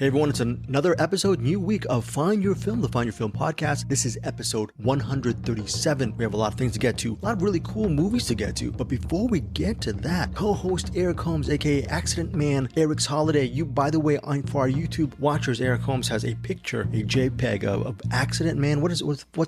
Hey everyone, it's another episode, new week of Find Your Film, the Find Your Film podcast. This is episode 137. We have a lot of things to get to, a lot of really cool movies to get to. But before we get to that, co-host Eric Holmes, aka Accident Man, Eric's Holiday. You, by the way, for our YouTube watchers, Eric Holmes has a picture, a JPEG of Accident Man. What's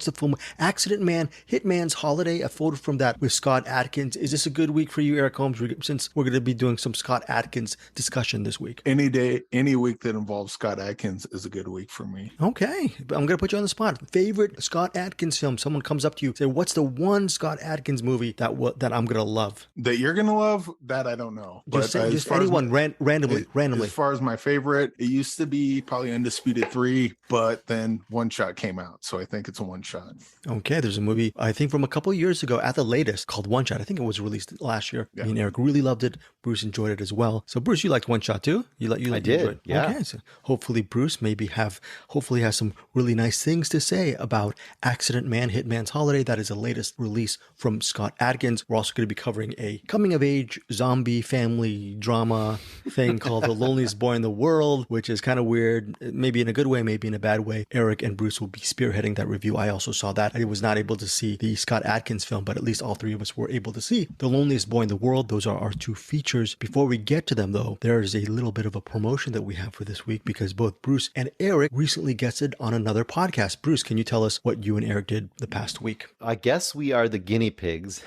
the film? Accident Man, Hitman's Holiday, a photo from that with Scott Adkins. Is this a good week for you, Eric Holmes, since we're going to be doing some Scott Adkins discussion this week? Any day, any week that involves Scott Adkins is a good week for me. Okay, I'm going to put you on the spot. Favorite Scott Adkins film? Someone comes up to you, say, what's the one Scott Adkins movie that I'm going to love? That you're going to love? That I don't know. Just anyone, randomly. As far as my favorite, it used to be probably Undisputed 3, but then One Shot came out, so I think it's a One Shot. Okay, there's a movie, I think from a couple of years ago at the latest, called One Shot. I think it was released last year. Yeah. Me and Eric really loved it. Bruce enjoyed it as well. So Bruce, you liked One Shot too? I did, yeah. Okay, so hopefully Bruce hopefully has some really nice things to say about Accident Man, Hitman's Holiday. That is the latest release from Scott Adkins. We're also going to be covering a coming-of-age zombie family drama thing called The Loneliest Boy in the World, which is kind of weird, maybe in a good way, maybe in a bad way. Eric and Bruce will be spearheading that review. I also saw that. I was not able to see the Scott Adkins film, but at least all three of us were able to see The Loneliest Boy in the World. Those are our two features. Before we get to them, though, there is a little bit of a promotion that we have for this week because both Bruce and Eric recently guested on another podcast. Bruce, can you tell us what you and Eric did the past week? I guess we are the guinea pigs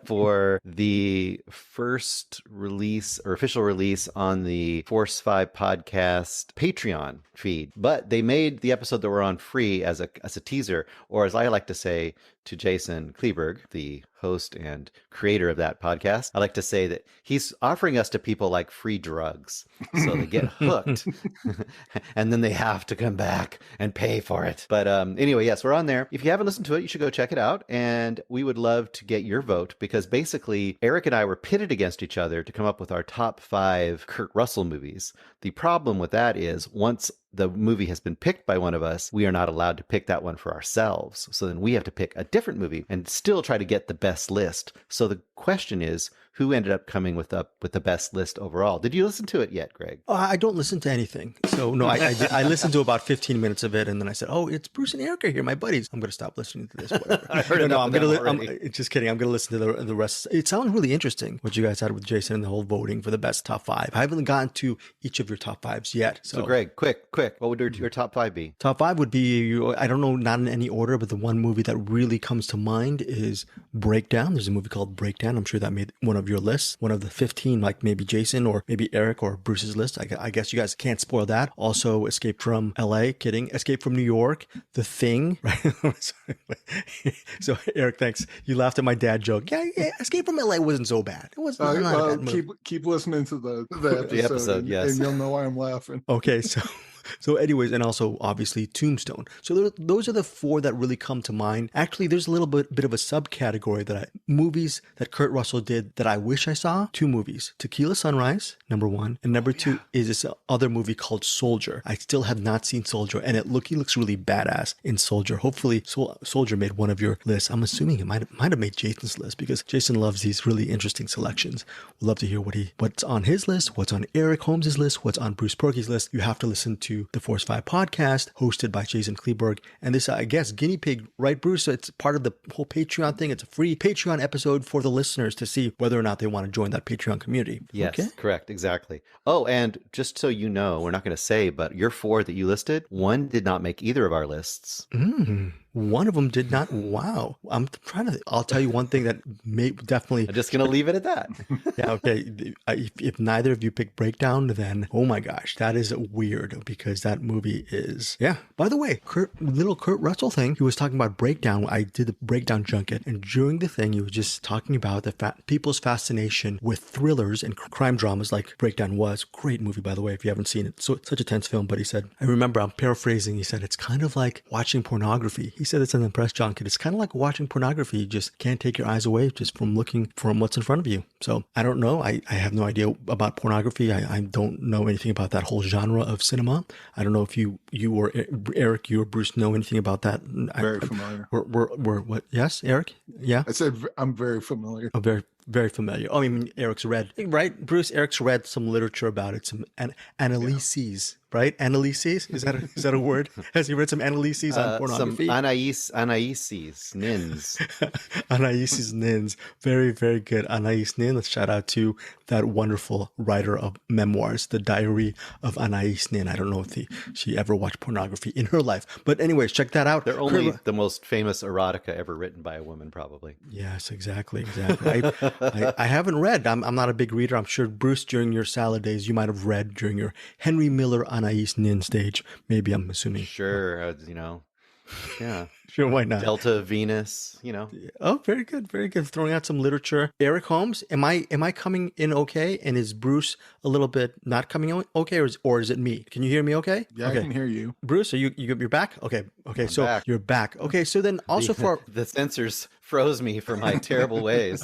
for the first release or official release on the Force 5 podcast Patreon feed. But they made the episode that we're on free as a teaser, or as I like to say to Jason Kleberg, the host and creator of that podcast, I like to say that he's offering us to people like free drugs. So they get hooked and then they have to come back and pay for it. But anyway, yes, we're on there. If you haven't listened to it, you should go check it out. And we would love to get your vote because basically Eric and I were pitted against each other to come up with our top 5 Kurt Russell movies. The problem with that is once the movie has been picked by one of us, we are not allowed to pick that one for ourselves. So then we have to pick a different movie and still try to get the best list. So the question is, who ended up coming with the best list overall? Did you listen to it yet, Greg? I don't listen to anything. So no, I listened to about 15 minutes of it, and then I said, "Oh, it's Bruce and Eric are here, my buddies. I'm going to stop listening to this." Whatever. I heard I'm just kidding. I'm going to listen to the rest. It sounds really interesting what you guys had with Jason and the whole voting for the best top 5. I haven't gotten to each of your top 5s yet. So Greg, quick, what would your top 5 be? Top 5 would be, I don't know, not in any order, but the one movie that really comes to mind is Breakdown. There's a movie called Breakdown. I'm sure that made one of your lists, one of the 15, like maybe Jason or maybe Eric or Bruce's list. I guess you guys can't spoil that. Also, Escape from LA, kidding. Escape from New York, The Thing, right? So Eric, thanks. You laughed at my dad joke. Yeah, Escape from LA wasn't so bad. It was not a bad movie. Keep listening to the episode, yes. And you'll know why I'm laughing. Okay, so anyways, and also obviously Tombstone. So those are the 4 that really come to mind. Actually, there's a little bit of a subcategory movies that Kurt Russell did that I wish I saw. 2 movies: Tequila Sunrise, number 1, and number 2 is this other movie called Soldier. I still have not seen Soldier, and he looks really badass in Soldier. Hopefully, Soldier made one of your lists. I'm assuming it might have made Jason's list because Jason loves these really interesting selections. We'd love to hear what's on his list, what's on Eric Holmes' list, what's on Bruce Purkey's list. You have to listen to the Force 5 podcast hosted by Jason Kleberg. And this, I guess, guinea pig, right, Bruce? So it's part of the whole Patreon thing. It's a free Patreon episode for the listeners to see whether or not they want to join that Patreon community. Yes, okay? Correct. Exactly. Oh, and just so you know, we're not going to say, but your 4 that you listed, one did not make either of our lists. One of them did not. Wow. I'll tell you one thing that may definitely. I'm just going to leave it at that. Yeah. Okay. If neither of you pick Breakdown, then, oh my gosh, that is weird because that movie is, yeah. By the way, Kurt Russell thing, he was talking about Breakdown. I did the Breakdown junket, and during the thing, he was just talking about people's fascination with thrillers and crime dramas like Breakdown was. Great movie, by the way, if you haven't seen it. So such a tense film, but he said, I remember, I'm paraphrasing, he said, it's kind of like watching pornography. He said it's in the press junket. It's kind of like watching pornography. You just can't take your eyes away just from looking from what's in front of you. So I don't know. I have no idea about pornography. I don't know anything about that whole genre of cinema. I don't know if you or Eric, you or Bruce know anything about that. Very familiar. We're what? Yes, Eric? Yeah? I said I'm very familiar. Oh, very very familiar. Oh, I mean, Eric's read, right? Bruce, Eric's read some literature about it, some analyses, right? Analyses? Is that a word? Has he read some analyses on pornography? Some Anaises, Nins. Anais Nins. Very, very good. Anais Nin. Let's shout out to that wonderful writer of memoirs, The Diary of Anais Nin. I don't know if she ever watched pornography in her life. But anyways, check that out. They're only the most famous erotica ever written by a woman, probably. Yes, exactly. I haven't read. I'm not a big reader. I'm sure, Bruce, during your salad days, you might have read during your Henry Miller Anais Nin stage. Maybe, I'm assuming. Sure, yeah. Sure, why not? Delta Venus, Oh, very good, very good. Throwing out some literature. Eric Holmes, am I coming in okay? And is Bruce a little bit not coming in okay, or is it me? Can you hear me okay? Yeah, okay. I can hear you. Bruce, you're back? Okay, so back. You're back. Okay, so then also the censors froze me for my terrible ways.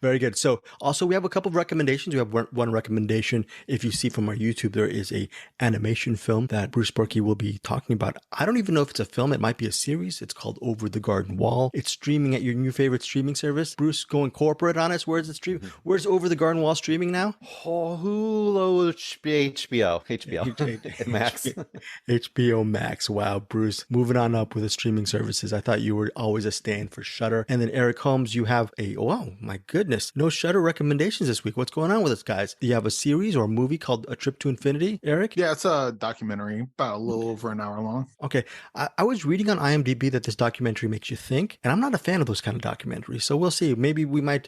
Very good. So also we have a couple of recommendations. We have one recommendation. If you see from our YouTube, there is a animation film that Bruce Purkey will be talking about. I don't even know if it's a film. It might be a series. It's called Over the Garden Wall. It's streaming at your new favorite streaming service. Bruce, going corporate on us. Where's it streaming? Where's Over the Garden Wall streaming now? Hulu, HBO Max. HBO Max. Wow, Bruce, moving on up with the streaming services. I thought you were always a stand for Shudder. And then Eric Holmes, you have my goodness, no Shudder recommendations this week. What's going on with us, guys? Do you have a series or a movie called A Trip to Infinity, Eric? Yeah, it's a documentary, about a little over an hour long. Okay, I was reading on IMDb that this documentary makes you think, and I'm not a fan of those kind of documentaries. So we'll see. Maybe we might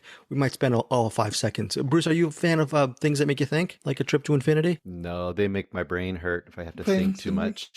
spend all 5 seconds. Bruce, are you a fan of things that make you think, like A Trip to Infinity? No, they make my brain hurt if I have to think too much.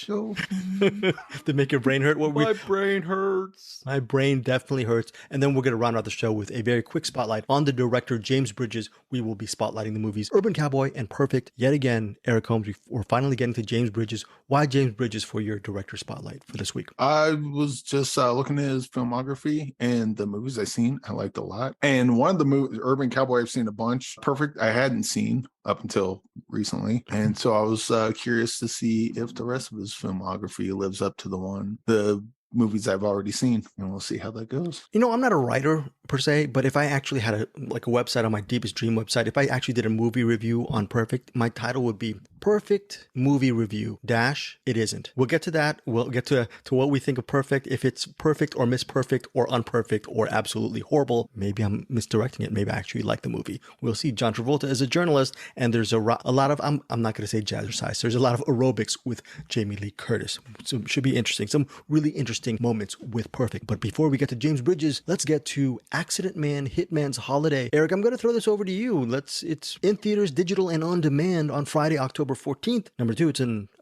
They make your brain hurt? My brain hurts. My brain definitely hurts. And then we're going to round out the show with a very quick spotlight on the director, James Bridges. We will be spotlighting the movies Urban Cowboy and Perfect. Yet again, Eric Holmes, we're finally getting to James Bridges. Why James Bridges for your director spotlight for this week? I was just looking at his filmography and the movies I've seen. I liked a lot. And one of the movies, Urban Cowboy, I've seen a bunch. Perfect, I hadn't seen up until recently. And so I was curious to see if the rest of his filmography lives up to the movies I've already seen, and we'll see how that goes. I'm not a writer per se, but if I actually had a website on my Deepest Dream website, if I actually did a movie review on Perfect, my title would be Perfect Movie Review - It Isn't. We'll get to that. We'll get to what we think of Perfect. If it's perfect or miss perfect or unperfect or absolutely horrible, maybe I'm misdirecting it. Maybe I actually like the movie. We'll see. John Travolta is a journalist, and there's a lot of, I'm not going to say jazzercise. There's a lot of aerobics with Jamie Lee Curtis. So it should be interesting. Some really interesting moments with Perfect. But before we get to James Bridges, let's get to Accident Man Hitman's Holiday. Eric, I'm going to throw this over to you. It's in theaters, digital, and on demand on Friday, October 14th. Number 2,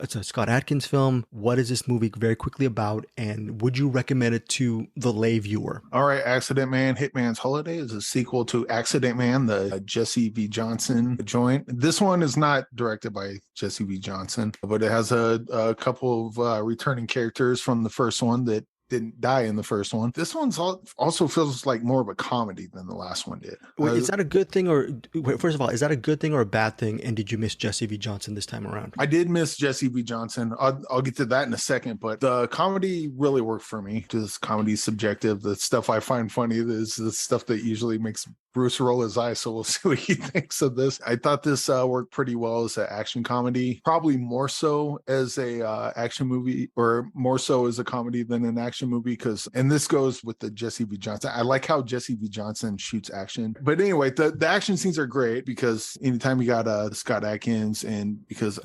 it's a Scott Adkins film. What is this movie very quickly about, and would you recommend it to the lay viewer? All right, Accident Man Hitman's Holiday is a sequel to Accident Man, the Jesse V. Johnson joint. This one is not directed by Jesse V. Johnson, but it has a couple of returning characters from the first one that didn't die in the first one. This one's also feels like more of a comedy than the last one did. Wait, is that a good thing first of all, is that a good thing or a bad thing? And did you miss Jesse V. Johnson this time around? I did miss Jesse V. Johnson. I'll get to that in a second, but the comedy really worked for me. Just comedy is subjective. The stuff I find funny is the stuff that usually makes Bruce roll his eyes, so we'll see what he thinks of this. I thought this worked pretty well as an action comedy, probably more so as a action movie, or more so as a comedy than an action movie, and this goes with the Jesse V. Johnson. I like how Jesse V. Johnson shoots action. But anyway, the action scenes are great because anytime you got Scott Adkins, and because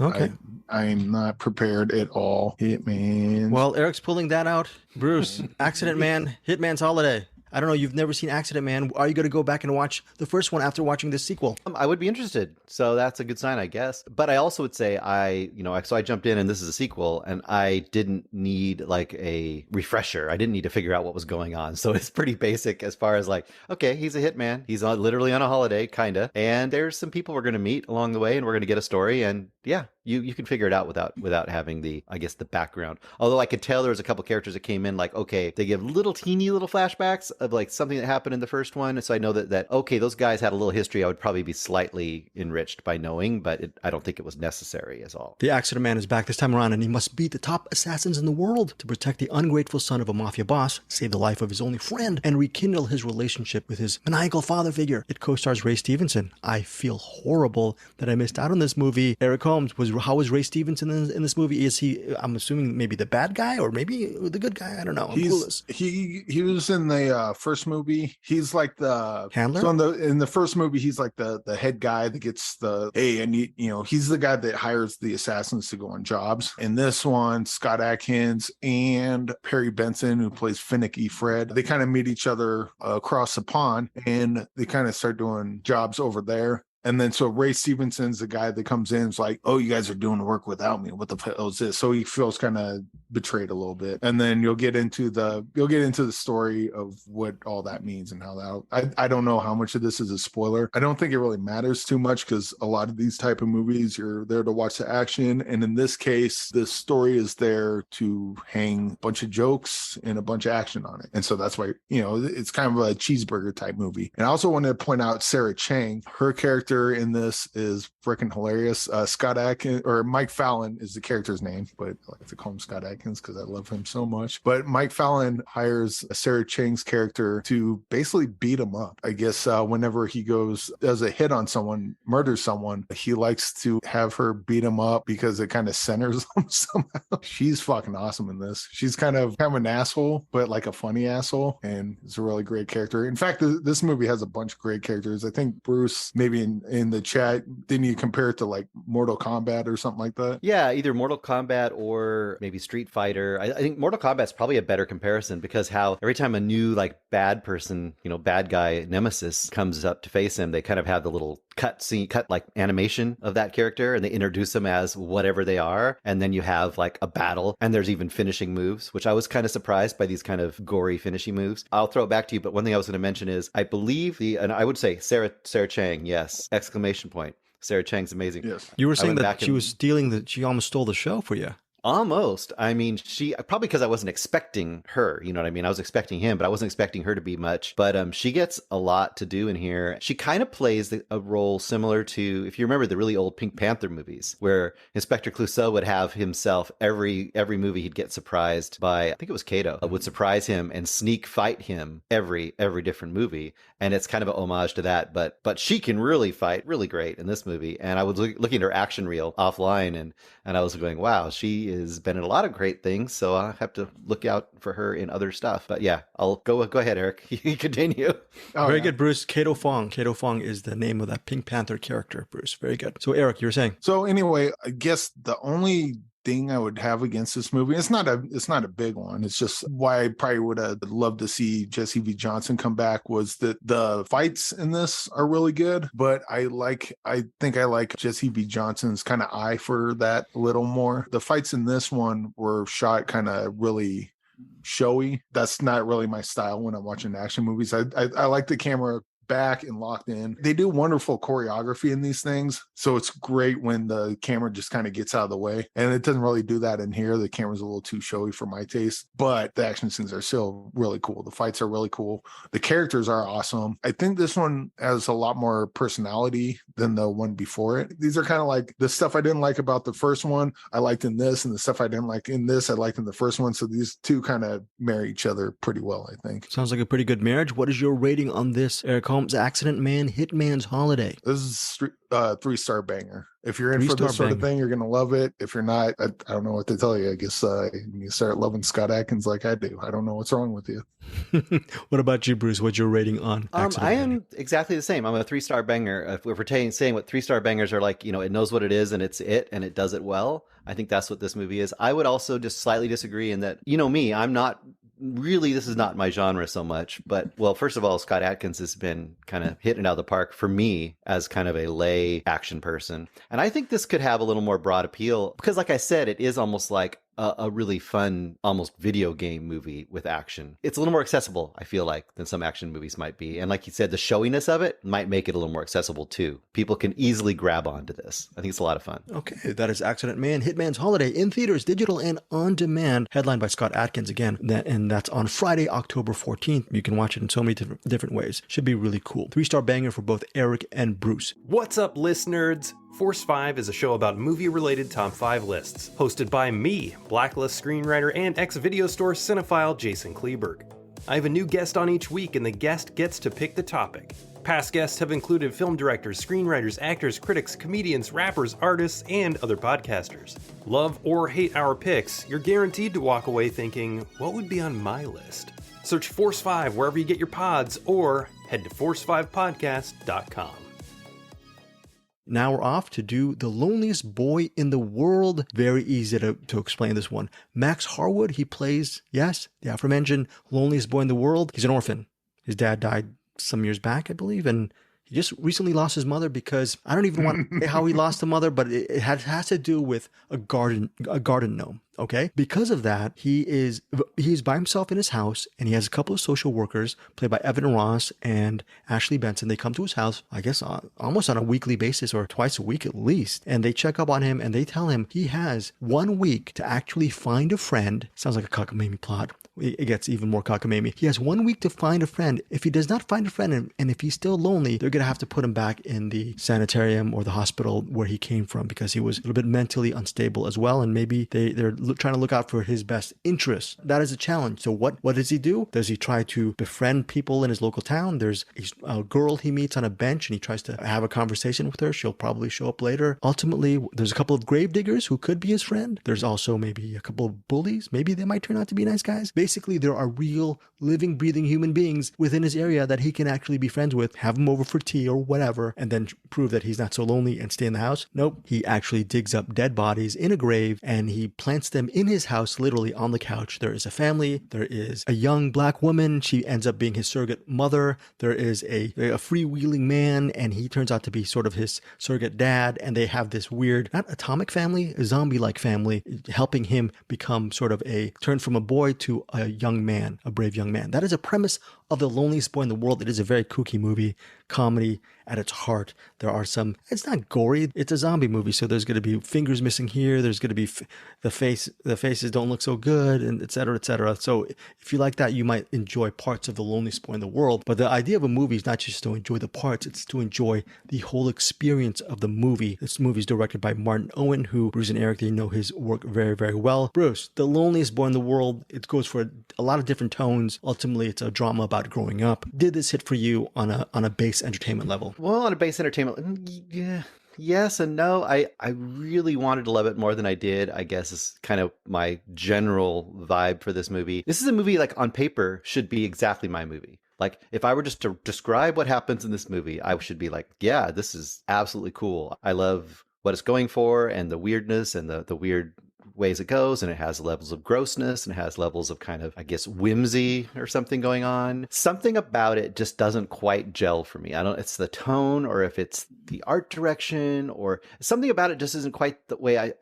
I'm not prepared at all. Hitman. Well, Eric's pulling that out. Bruce, Accident Man, Hitman's Holiday. I don't know, you've never seen Accident Man. Are you going to go back and watch the first one after watching this sequel? I would be interested. So that's a good sign, I guess. But I also would say so I jumped in and this is a sequel, and I didn't need like a refresher. I didn't need to figure out what was going on. So it's pretty basic as far as like, okay, he's a hitman. He's literally on a holiday, kind of. And there's some people we're going to meet along the way, and we're going to get a story. And yeah, You can figure it out without having the, I guess, the background. Although I could tell there was a couple characters that came in like, okay, they give teeny little flashbacks of like something that happened in the first one. So I know that okay, those guys had a little history I would probably be slightly enriched by knowing, but I don't think it was necessary at all. The Accident Man is back this time around, and he must beat the top assassins in the world to protect the ungrateful son of a mafia boss, save the life of his only friend, and rekindle his relationship with his maniacal father figure. It co-stars Ray Stevenson. I feel horrible that I missed out on this movie. Eric Holmes, how was Ray Stevenson in this movie? Is he, I'm assuming, maybe the bad guy or maybe the good guy? I don't know. I'm clueless. He was in the first movie. He's like the handler. So in the first movie, he's like the head guy that gets he's the guy that hires the assassins to go on jobs. In this one, Scott Adkins and Perry Benson, who plays Finicky Fred, they kind of meet each other across the pond, and they kind of start doing jobs over there. And then so Ray Stevenson's the guy that comes in, is like, oh, you guys are doing the work without me. What the hell is this? So he feels kind of betrayed a little bit. And then you'll get into the story of what all that means and how that I don't know how much of this is a spoiler. I don't think it really matters too much, because a lot of these type of movies, you're there to watch the action. And in this case, the story is there to hang a bunch of jokes and a bunch of action on it. And so that's why, it's kind of a cheeseburger type movie. And I also wanted to point out Sarah Chang. Her character in this is freaking hilarious. Scott Adkins, or Mike Fallon is the character's name, but I like to call him Scott Adkins because I love him so much. But Mike Fallon hires Sarah Chang's character to basically beat him up. I guess whenever he does a hit on someone, murders someone, he likes to have her beat him up because it kind of centers him somehow. She's fucking awesome in this. She's kind of an asshole, but like a funny asshole, and it's a really great character. In fact, this movie has a bunch of great characters. I think Bruce, maybe in the chat, didn't you compare it to like Mortal Kombat or something like that? Yeah, either Mortal Kombat or maybe Street Fighter. I think Mortal Kombat's probably a better comparison, because how every time a new like bad person, bad guy nemesis comes up to face him, they kind of have the little cut like animation of that character, and they introduce them as whatever they are, and then you have like a battle, and there's even finishing moves, which I was kind of surprised by, these kind of gory finishing moves. I'll throw it back to you, but one thing I was going to mention is I believe and I would say Sarah Chang, yes, exclamation point. Sarah Chang's amazing. Yes. You were saying that she was she almost stole the show for you. Almost. I mean, she probably, because I wasn't expecting her, you know what I mean? I was expecting him, but I wasn't expecting her to be much. But she gets a lot to do in here. She kind of plays a role similar to, if you remember the really old Pink Panther movies, where Inspector Clouseau would have himself every movie he'd get surprised by, I think it was Kato, would surprise him and sneak fight him every different movie. And it's kind of an homage to that. But she can really fight really great in this movie. And I was looking at her action reel offline, and I was going, wow, she has been in a lot of great things, so I'll have to look out for her in other stuff. But yeah, I'll go ahead, Eric. You continue. Very good, Bruce. Kato Fong. Kato Fong is the name of that Pink Panther character, Bruce. Very good. So Eric, you were saying? So anyway, I guess the only thing I would have against this movie, it's not a big one, it's just why I probably would have loved to see Jesse V. Johnson come back, was that the fights in this are really good, but I think I like Jesse V. Johnson's kind of eye for that a little more. The fights in this one were shot kind of really showy. That's not really my style when I'm watching action movies. I like the camera back and locked in. They do wonderful choreography in these things, so it's great when the camera just kind of gets out of the way, and it doesn't really do that in here. The camera's a little too showy for my taste, but the action scenes are still really cool. The fights are really cool. The characters are awesome. I think this one has a lot more personality than the one before it. These are kind of like the stuff I didn't like about the first one I liked in this, and the stuff I didn't like in this I liked in the first one, so these two kind of marry each other pretty well, I think. Sounds like a pretty good marriage. What is your rating on this, Eric Holmes, Accident Man, Hitman's Holiday? This is 3-star banger. If you're in for this sort of thing, you're gonna love it. If you're not, I don't know what to tell you. I guess you start loving Scott Adkins like I do. I don't know what's wrong with you. What about you, Bruce? What's your rating on Accident I Man? am exactly the same. I'm a 3-star banger. If we're saying what 3-star bangers are like, it knows what it is, and it does it well. I think that's what this movie is. I would also just slightly disagree in that, me, I'm not really, this is not my genre so much, but well, first of all, Scott Adkins has been kind of hitting it out of the park for me as kind of a lay action person. And I think this could have a little more broad appeal because, like I said, it is almost like a really fun, almost video game movie with action. It's a little more accessible, I feel like, than some action movies might be. And like you said, the showiness of it might make it a little more accessible too. People can easily grab onto this. I think it's a lot of fun. Okay, that is Accident Man, Hitman's Holiday, in theaters, digital, and on demand, headlined by Scott Adkins again. And that's on Friday, October 14th. You can watch it in so many different ways. Should be really cool. 3-star banger for both Eric and Bruce. What's up, list nerds? Force 5 is a show about movie-related top 5 lists, hosted by me, Blacklist screenwriter and ex-video store cinephile Jason Kleberg. I have a new guest on each week, and the guest gets to pick the topic. Past guests have included film directors, screenwriters, actors, critics, comedians, rappers, artists, and other podcasters. Love or hate our picks, you're guaranteed to walk away thinking, what would be on my list? Search Force 5 wherever you get your pods, or head to force5podcast.com. Now we're off to do The Loneliest Boy in the World. Very easy to explain this one. Max Harwood, he plays, yes, the aforementioned Loneliest Boy in the World. He's an orphan. His dad died some years back, I believe, and he just recently lost his mother because I don't even want to say how he lost the mother, but it has to do with a garden gnome. Okay. Because of that, he's by himself in his house, and he has a couple of social workers played by Evan Ross and Ashley Benson. They come to his house, I guess, almost on a weekly basis or twice a week at least. And they check up on him and they tell him he has 1 week to actually find a friend. Sounds like a cockamamie plot. It gets even more cockamamie. He has 1 week to find a friend. If he does not find a friend, and if he's still lonely, they're going to have to put him back in the sanitarium or the hospital where he came from, because he was a little bit mentally unstable as well. And maybe they're trying to look out for his best interests. That is a challenge. So what does he do? Does he try to befriend people in his local town? There's a girl he meets on a bench, and he tries to have a conversation with her. She'll probably show up later. Ultimately, there's a couple of gravediggers who could be his friend. There's also maybe a couple of bullies. Maybe they might turn out to be nice guys. Basically, there are real, living, breathing human beings within his area that he can actually be friends with, have them over for tea or whatever, and then prove that he's not so lonely and stay in the house. Nope. He actually digs up dead bodies in a grave, and he plants them in his house, literally on the couch. There is a family. There is a young black woman. She ends up being his surrogate mother. There is a freewheeling man, and he turns out to be sort of his surrogate dad. And they have this weird, not atomic family, a zombie-like family, helping him become sort of turn from a boy to a young man, a brave young man. That is a premise of The Loneliest Boy in the World. It is a very kooky movie, comedy at its heart. There are some, it's not gory, it's a zombie movie, so there's going to be fingers missing here, there's going to be the faces don't look so good, and et cetera, et cetera. So if you like that, you might enjoy parts of The Loneliest Boy in the World. But the idea of a movie is not just to enjoy the parts, it's to enjoy the whole experience of the movie. This movie is directed by Martin Owen, who Bruce and Eric, they know his work very, very well. Bruce, The Loneliest Boy in the World, it goes for a lot of different tones. Ultimately, it's a drama about growing up. Did this hit for you on a base entertainment level? Well, on a base entertainment, yeah. Yes and no. I really wanted to love it more than I did, I guess, is kind of my general vibe for this movie. This is a movie, like, on paper should be exactly my movie. Like, if I were just to describe what happens in this movie, I should be like, yeah, this is absolutely cool. I love what it's going for, and the weirdness and the weird ways it goes, and it has levels of grossness and it has levels of kind of, I guess, whimsy or something going on. Something about it just doesn't quite gel for me. I don't, it's the tone, or if it's the art direction, or something about it just isn't quite the way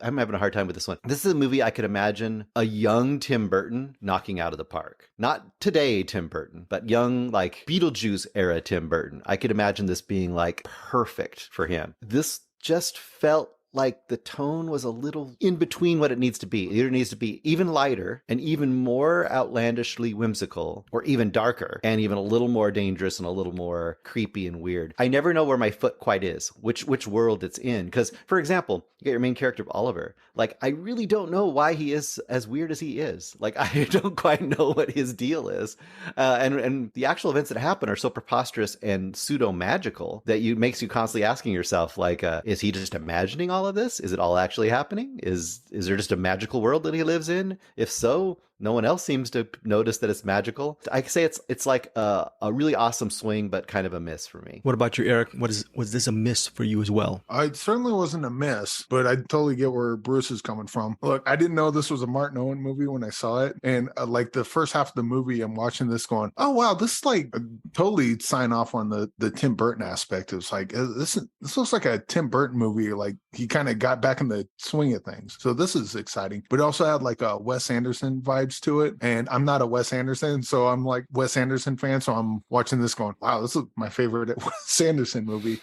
I'm having a hard time with this one. This is a movie I could imagine a young Tim Burton knocking out of the park. Not today Tim Burton, but young, like Beetlejuice era Tim Burton. I could imagine this being like perfect for him. This just felt like the tone was a little in between what it needs to be. It either needs to be even lighter and even more outlandishly whimsical, or even darker and even a little more dangerous and a little more creepy and weird. I never know where my foot quite is, which world it's in. Because, for example, you get your main character, Oliver. Like, I really don't know why he is as weird as he is. Like, I don't quite know what his deal is. And the actual events that happen are so preposterous and pseudo-magical that makes you constantly asking yourself, like, is he just imagining all of this? Is it all actually happening? Is there just a magical world that he lives in? If so, No one else seems to notice that it's magical. I could say it's like a really awesome swing, but kind of a miss for me. What about you, Eric? Was this a miss for you as well? It certainly wasn't a miss, but I totally get where Bruce is coming from. Look, I didn't know this was a Martin Owen movie when I saw it. And like the first half of the movie, I'm watching this going, oh, wow, this is like totally sign off on the Tim Burton aspect. It's like, this looks like a Tim Burton movie. Like he kind of got back in the swing of things. So this is exciting. But it also had like a Wes Anderson vibes to it. And I'm not a Wes Anderson, so I'm like Wes Anderson fan. So I'm watching this going, wow, this is my favorite Wes Anderson movie.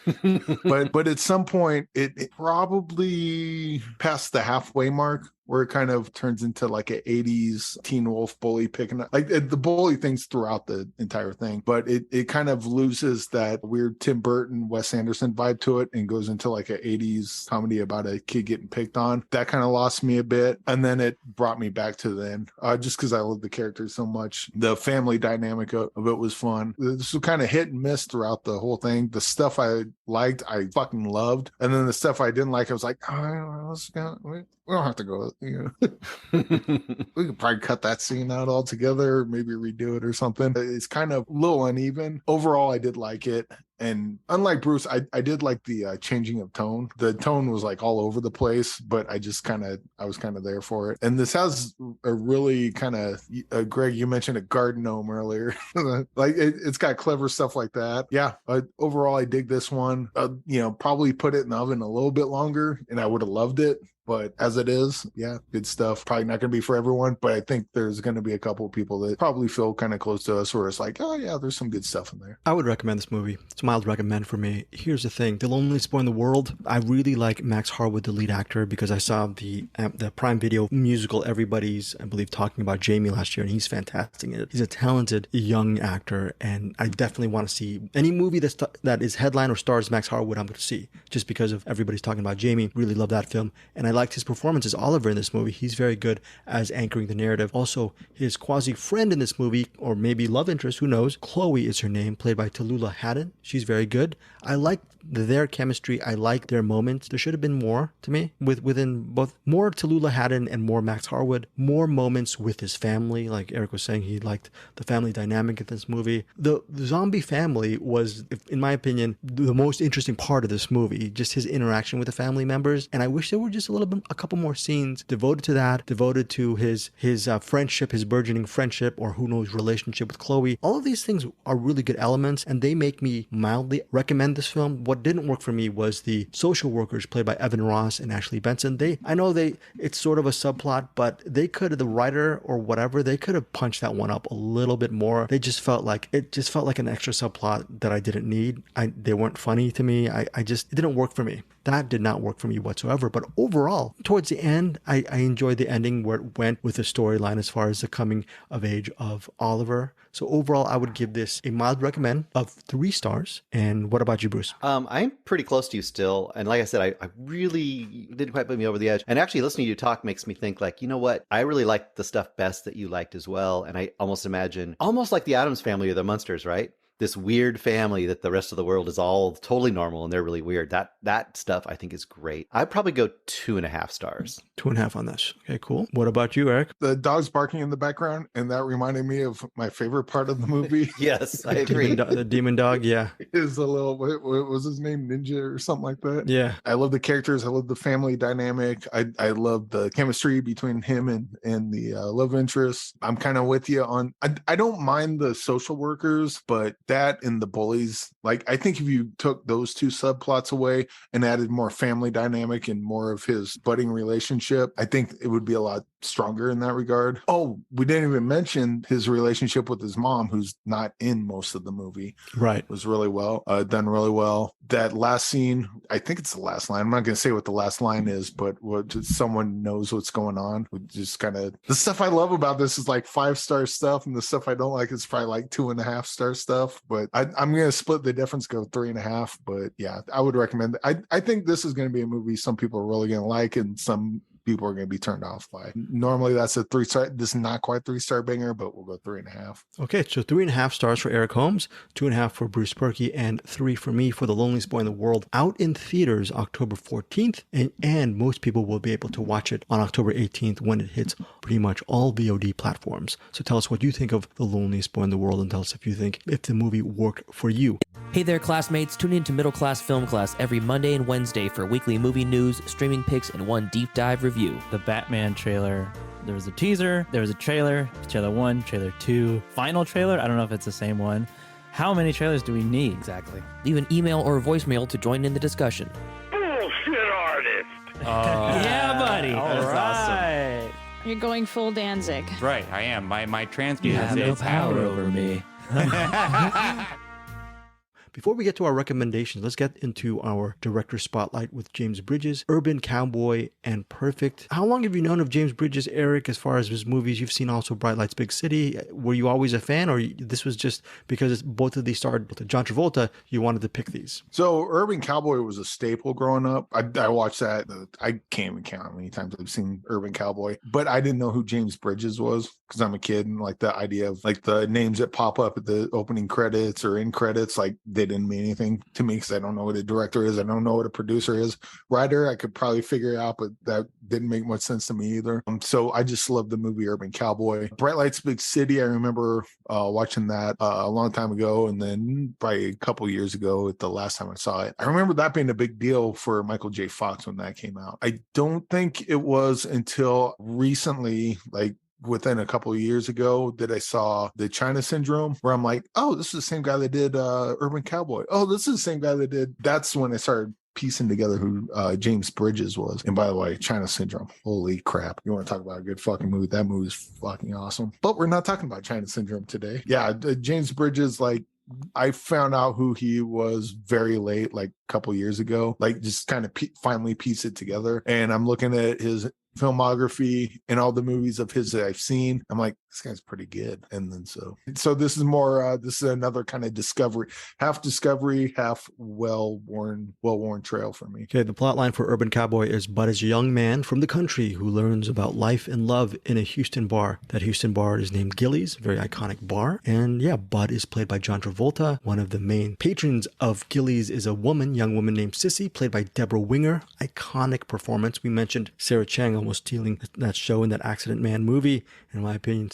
but at some point, it probably passed the halfway mark, where it kind of turns into like an 80s Teen Wolf bully picking up, like the bully things throughout the entire thing, but it kind of loses that weird Tim Burton, Wes Anderson vibe to it and goes into like an 80s comedy about a kid getting picked on. That kind of lost me a bit. And then it brought me back to the end, just because I love the characters so much. The family dynamic of it was fun. This was kind of hit and miss throughout the whole thing. The stuff I liked, I fucking loved. And then the stuff I didn't like, I was like, we don't have to go. You know, we could probably cut that scene out altogether, or maybe redo it or something. It's kind of a little uneven. Overall, I did like it. And unlike Bruce, I did like the changing of tone. The tone was like all over the place, but I was kind of there for it. And this has a really kind of, Greg, you mentioned a garden gnome earlier. Like it's got clever stuff like that. Yeah. Overall, I dig this one. Probably put it in the oven a little bit longer and I would have loved it. But as it is, yeah, good stuff. Probably not going to be for everyone, but I think there's going to be a couple of people that probably feel kind of close to us where it's like, oh, yeah, there's some good stuff in there. I would recommend this movie. It's a mild recommend for me. Here's the thing. The Loneliest Boy in the World. I really like Max Harwood, the lead actor, because I saw the Prime Video musical Everybody's, I believe, talking about Jamie last year, and he's fantastic in it. He's a talented young actor, and I definitely want to see any movie that is headline or stars Max Harwood, I'm going to see, just because of Everybody's talking about Jamie. Really love that film, and I liked his performance as Oliver in this movie. He's very good as anchoring the narrative. Also, his quasi-friend in this movie, or maybe love interest, who knows, Chloe is her name, played by Tallulah Haddon. She's very good. I like their chemistry. I like their moments. There should have been more to me within both, more Tallulah Haddon and more Max Harwood, more moments with his family. Like Eric was saying, he liked the family dynamic in this movie. The zombie family was, in my opinion, the most interesting part of this movie, just his interaction with the family members. And I wish there were just a couple more scenes devoted to that, devoted to his friendship, his burgeoning friendship, or who knows, relationship with Chloe. All of these things are really good elements, and they make me mildly recommend this film. What didn't work for me was the social workers played by Evan Ross and Ashley Benson. It's sort of a subplot, but the writer or whatever, they could have punched that one up a little bit more. It just felt like an extra subplot that I didn't need. They weren't funny to me. It didn't work for me. That did not work for me whatsoever. But overall, towards the end, I enjoyed the ending where it went with the storyline as far as the coming of age of Oliver. So overall, I would give this a mild recommend of 3 stars. And what about you, Bruce? I'm pretty close to you still. And like I said, I really didn't quite put me over the edge. And actually listening to you talk makes me think like, you know what? I really liked the stuff best that you liked as well. And I almost imagine, almost like the Addams Family or the Munsters, right? This weird family that the rest of the world is all totally normal and they're really weird. That stuff I think is great. I'd probably go 2.5 stars. 2.5 on this. Okay, cool. What about you, Eric? The dog's barking in the background, and that reminded me of my favorite part of the movie. Yes, I agree. The demon dog, yeah. Is a little, what was his name? Ninja or something like that? Yeah. I love the characters. I love the family dynamic. I love the chemistry between him and the love interest. I'm kind of with you on, I don't mind the social workers, but that and the bullies, like, I think if you took those 2 subplots away and added more family dynamic and more of his budding relationship, I think it would be a lot stronger in that regard. Oh, we didn't even mention his relationship with his mom, who's not in most of the movie. Right. It was really well done, really well. That last scene, I think it's the last line. I'm not going to say what the last line is, but someone knows what's going on. Just kind of the stuff I love about this is like 5-star stuff, and the stuff I don't like is probably like 2.5-star stuff. But I'm going to split the difference, go 3.5. But yeah, I would recommend it. I think this is going to be a movie some people are really going to like, and some people are going to be turned off by. Normally that's a 3-star. This is not quite 3-star banger, but we'll go 3.5. Okay, so 3.5 stars for Eric Holmes, 2.5 for Bruce Purkey, and 3 for me for The Loneliest Boy in the World. Out in theaters October 14th, and most people will be able to watch it on October 18th when it hits pretty much all VOD platforms. So tell us what you think of The Loneliest Boy in the World, and tell us if you think if the movie worked for you. Hey there, classmates. Tune in to Middle Class Film Class every Monday and Wednesday for weekly movie news, streaming picks, and one deep dive review. The Batman trailer. There was a teaser, there was a trailer 1, trailer 2, final trailer. I don't know if it's the same one. How many trailers do we need exactly? Leave an email or a voicemail to join in the discussion. Bullshit artist! Yeah, buddy. All That's right. awesome. You're going full Danzig. Right, I am. My trans You have no is power out. over me. Before we get to our recommendations, let's get into our director spotlight with James Bridges, Urban Cowboy and Perfect. How long have you known of James Bridges, Eric, as far as his movies? You've seen also Bright Lights, Big City. Were you always a fan, or this was just because both of these starred with John Travolta, you wanted to pick these? So Urban Cowboy was a staple growing up. I watched that. I can't even count how many times I've seen Urban Cowboy, but I didn't know who James Bridges was because I'm a kid, and like the idea of like the names that pop up at the opening credits or end credits, like they didn't mean anything to me because I don't know what a director is. I don't know what a producer is. Writer, I could probably figure it out, but that didn't make much sense to me either. So I just love the movie Urban Cowboy. Bright Lights, Big City, I remember watching that a long time ago, and then probably a couple years ago at the last time I saw it. I remember that being a big deal for Michael J. Fox when that came out. I don't think it was until recently, like within a couple of years ago, that I saw the China Syndrome, where I'm like, oh, this is the same guy that did Urban Cowboy. Oh, this is the same guy that did. That's when I started piecing together who James Bridges was. And by the way, China Syndrome, holy crap. You want to talk about a good fucking movie? That movie is fucking awesome. But we're not talking about China Syndrome today. Yeah, James Bridges, like, I found out who he was very late, like a couple years ago, like just kind of finally piece it together. And I'm looking at his filmography and all the movies of his that I've seen. I'm like, this guy's pretty good. And then so this is more this is another kind of discovery, half well-worn trail for me. Okay, the plot line for Urban Cowboy is Bud is a young man from the country who learns about life and love in a Houston bar. That Houston bar is named Gillies, very iconic bar. And yeah, Bud is played by John Travolta. One of the main patrons of Gillies is a young woman named Sissy, played by Deborah Winger. Iconic performance. We mentioned Sarah Chang almost stealing that show in that Accident Man movie. In my opinion,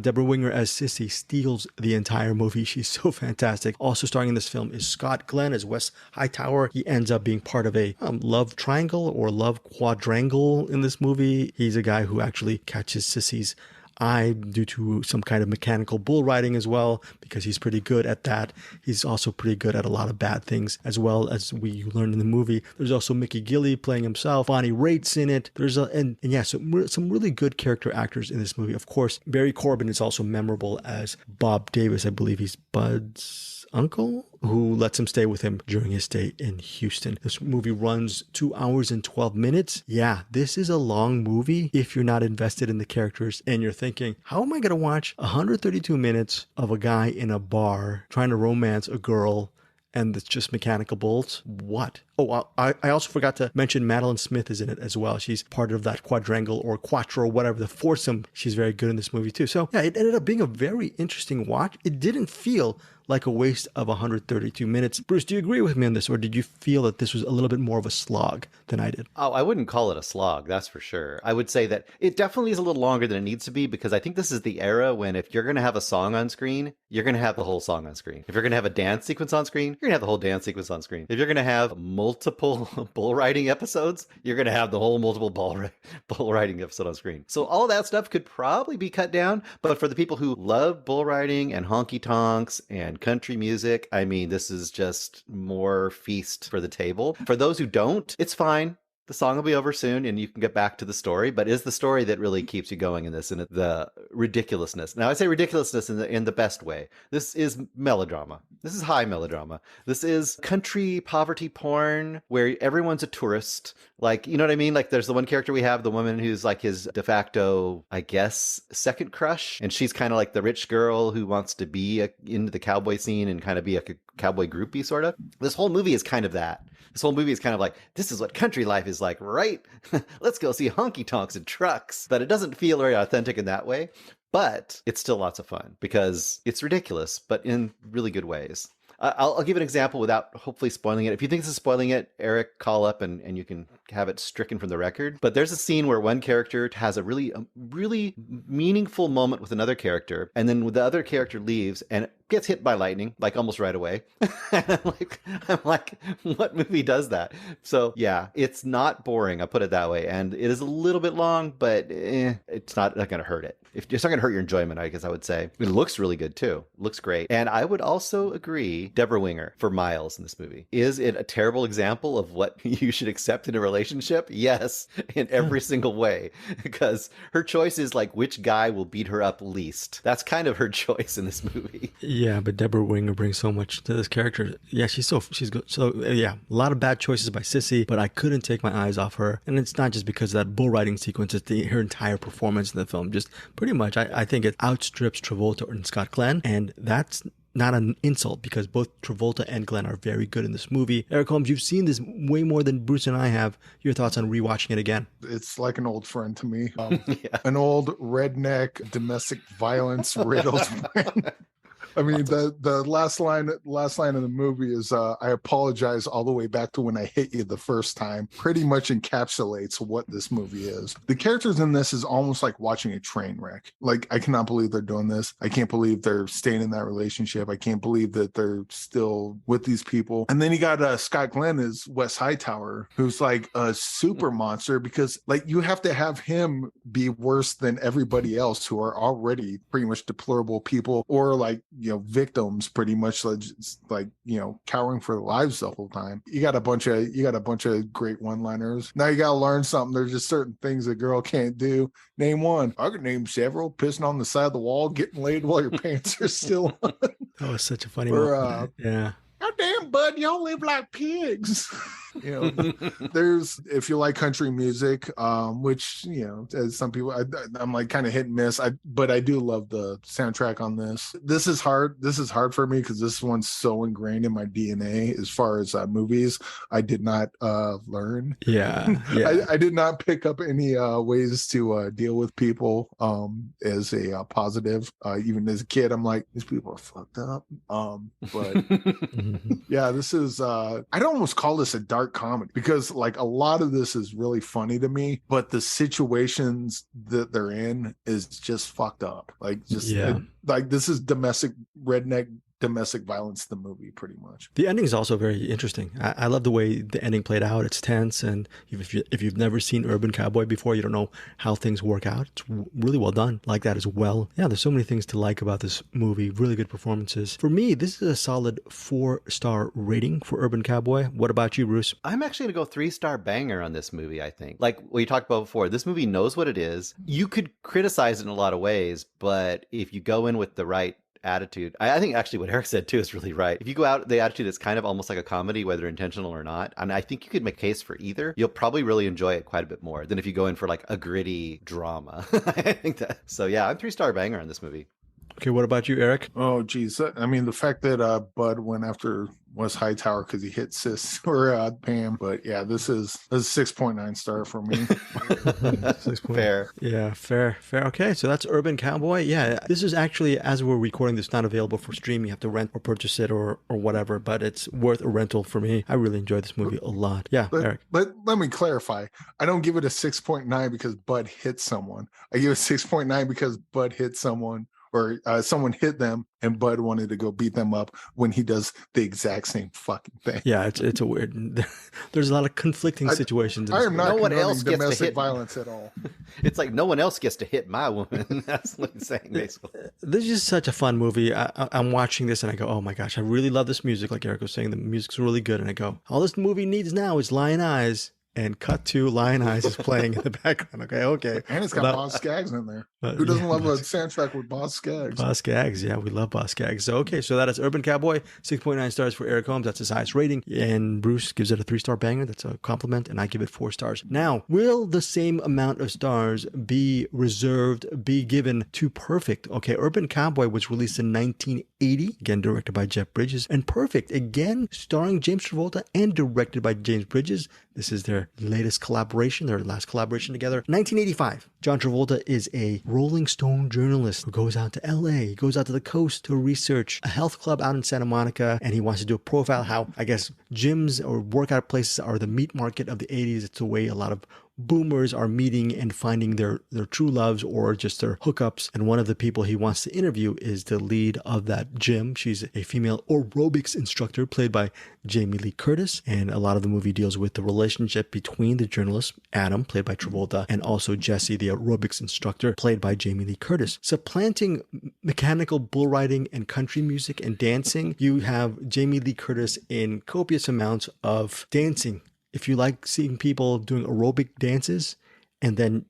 Deborah Winger as Sissy steals the entire movie. She's so fantastic. Also starring in this film is Scott Glenn as Wes Hightower. He ends up being part of a love triangle or love quadrangle in this movie. He's a guy who actually catches Sissy's eye due to some kind of mechanical bull riding as well, because he's pretty good at that. He's also pretty good at a lot of bad things as well, as we learned in the movie. There's also Mickey Gilley playing himself. Bonnie Raitt's in it. There's some really good character actors in this movie. Of course, Barry Corbin is also memorable as Bob Davis. I believe he's Bud's uncle who lets him stay with him during his stay in Houston. This movie runs 2 hours and 12 minutes. Yeah, this is a long movie if you're not invested in the characters and you're thinking, how am I going to watch 132 minutes of a guy in a bar trying to romance a girl and it's just mechanical bolts? What? Oh, I also forgot to mention Madeline Smith is in it as well. She's part of that quadrangle or quattro, whatever, the foursome. She's very good in this movie too. So yeah, it ended up being a very interesting watch. It didn't feel like a waste of 132 minutes. Bruce, do you agree with me on this, or did you feel that this was a little bit more of a slog than I did? Oh, I wouldn't call it a slog, that's for sure. I would say that it definitely is a little longer than it needs to be, because I think this is the era when if you're going to have a song on screen, you're going to have the whole song on screen. If you're going to have a dance sequence on screen, you're going to have the whole dance sequence on screen. If you're going to have multiple bull riding episodes, you're going to have the whole multiple bull riding episode on screen. So all that stuff could probably be cut down, but for the people who love bull riding and honky tonks and country music, I mean, this is just more feast for the table. For those who don't, it's fine. The song will be over soon and you can get back to the story, but it's the story that really keeps you going in this, and the ridiculousness. Now, I say ridiculousness in the best way. This is melodrama. This is high melodrama. This is country poverty porn where everyone's a tourist. Like, you know what I mean? Like, there's the one character we have, the woman who's like his de facto, I guess, second crush. And she's kind of like the rich girl who wants to be into the cowboy scene and kind of be a cowboy groupie, sort of. This whole movie is kind of that. This whole movie is kind of like, this is what country life is like, right? Let's go see honky tonks and trucks. But it doesn't feel very authentic in that way. But it's still lots of fun because it's ridiculous, but in really good ways. I'll give an example without hopefully spoiling it. If you think this is spoiling it, Eric, call up and you can have it stricken from the record. But there's a scene where one character has a really meaningful moment with another character, and then the other character leaves and gets hit by lightning, like almost right away. And I'm like, what movie does that? So yeah, it's not boring. I'll put it that way. And it is a little bit long, but it's not going to hurt it. It's not going to hurt your enjoyment, I guess I would say. It looks really good too. It looks great. And I would also agree, Deborah Winger for Miles in this movie. Is it a terrible example of what you should accept in a relationship? Yes, in every single way. Because her choice is like which guy will beat her up least. That's kind of her choice in this movie. Yeah, but Deborah Winger brings so much to this character. Yeah, she's good. So yeah, a lot of bad choices by Sissy, but I couldn't take my eyes off her. And it's not just because of that bull riding sequence, it's her entire performance in the film. Just pretty much, I think it outstrips Travolta and Scott Glenn, and that's not an insult because both Travolta and Glenn are very good in this movie. Eric Holmes, you've seen this way more than Bruce and I have. Your thoughts on rewatching it again? It's like an old friend to me. An old redneck, domestic violence riddled friend. I mean, the last line of the movie is, I apologize all the way back to when I hit you the first time. Pretty much encapsulates what this movie is. The characters in this is almost like watching a train wreck. Like, I cannot believe they're doing this. I can't believe they're staying in that relationship. I can't believe that they're still with these people. And then you got Scott Glenn as Wes Hightower, who's like a super monster because like you have to have him be worse than everybody else who are already pretty much deplorable people or like, victims pretty much like, cowering for their lives the whole time. You got a bunch of great one-liners. Now you got to learn something. There's just certain things a girl can't do. Name one. I could name several. Pissing on the side of the wall, getting laid while your pants are still on. That was such a funny moment. Yeah. God damn, bud, y'all live like pigs. There's, if you like country music, which, as some people, I'm like kind of hit and miss. But I do love the soundtrack on this. This is hard for me because this one's so ingrained in my DNA as far as movies. I did not learn. Yeah. I did not pick up any ways to deal with people as a positive. Even as a kid, I'm like, these people are fucked up. But yeah, this is, I'd almost call this a dark comedy because like a lot of this is really funny to me, but the situations that they're in is just fucked up. Like just like this is domestic violence, the movie, pretty much. The ending is also very interesting. I love the way the ending played out. It's tense, and if you've never seen Urban Cowboy before, you don't know how things work out. It's really well done like that as well. Yeah, there's so many things to like about this movie. Really good performances. For me, this is a solid 4-star rating for Urban Cowboy. What about you, Bruce? I'm actually going to go 3-star banger on this movie, I think. Like we talked about before, this movie knows what it is. You could criticize it in a lot of ways, but if you go in with the right attitude, I think actually what Eric said too is really right. If you go out the attitude that's kind of almost like a comedy, whether intentional or not, and I think you could make a case for either, you'll probably really enjoy it quite a bit more than if you go in for like a gritty drama. I think that. So yeah, I'm 3-star banger on this movie. Okay, what about you, Eric? Oh, geez. I mean, the fact that Bud went after Wes Hightower because he hit Sis or Pam. But yeah, this is 6.9 star for me. Fair. Yeah, fair. Okay, so that's Urban Cowboy. Yeah, this is actually, as we're recording this, not available for stream. You have to rent or purchase it or whatever, but it's worth a rental for me. I really enjoyed this movie a lot. Yeah, Eric. But let me clarify. I don't give it a 6.9 because Bud hit someone. I give it 6.9 because Bud hit someone or someone hit them and Bud wanted to go beat them up when he does the exact same fucking thing. Yeah, it's a weird. There's a lot of conflicting situations. I am not no one else gets domestic to hit violence at all. It's like no one else gets to hit my woman. That's what he's saying, basically. This is such a fun movie. I'm watching this and I go, oh my gosh, I really love this music. Like Eric was saying, the music's really good. And I go, all this movie needs now is lion eyes and cut to Lion Eyes is playing in the background. Okay. And it's got Boz Scaggs in there. Who doesn't love a soundtrack with Boz Scaggs? Boz Scaggs, yeah, we love Boz Scaggs. So that is Urban Cowboy, 6.9 stars for Eric Holmes. That's his highest rating. And Bruce gives it a 3-star banger. That's a compliment. And I give it 4 stars. Now, will the same amount of stars be given to Perfect? Okay, Urban Cowboy was released in 1980, again directed by Jeff Bridges. And Perfect, again starring James Travolta and directed by James Bridges. This is their latest collaboration, their last collaboration together. 1985, John Travolta is a Rolling Stone journalist who goes out to LA, he goes out to the coast to research a health club out in Santa Monica, and he wants to do a profile how, I guess, gyms or workout places are the meat market of the 80s. It's the way a lot of boomers are meeting and finding their true loves or just their hookups. And one of the people he wants to interview is the lead of that gym. She's a female aerobics instructor played by Jamie Lee Curtis. And a lot of the movie deals with the relationship between the journalist, Adam, played by Travolta, and also Jesse, the aerobics instructor, played by Jamie Lee Curtis. Supplanting mechanical bull riding and country music and dancing, you have Jamie Lee Curtis in copious amounts of dancing. If you like seeing people doing aerobic dances, and then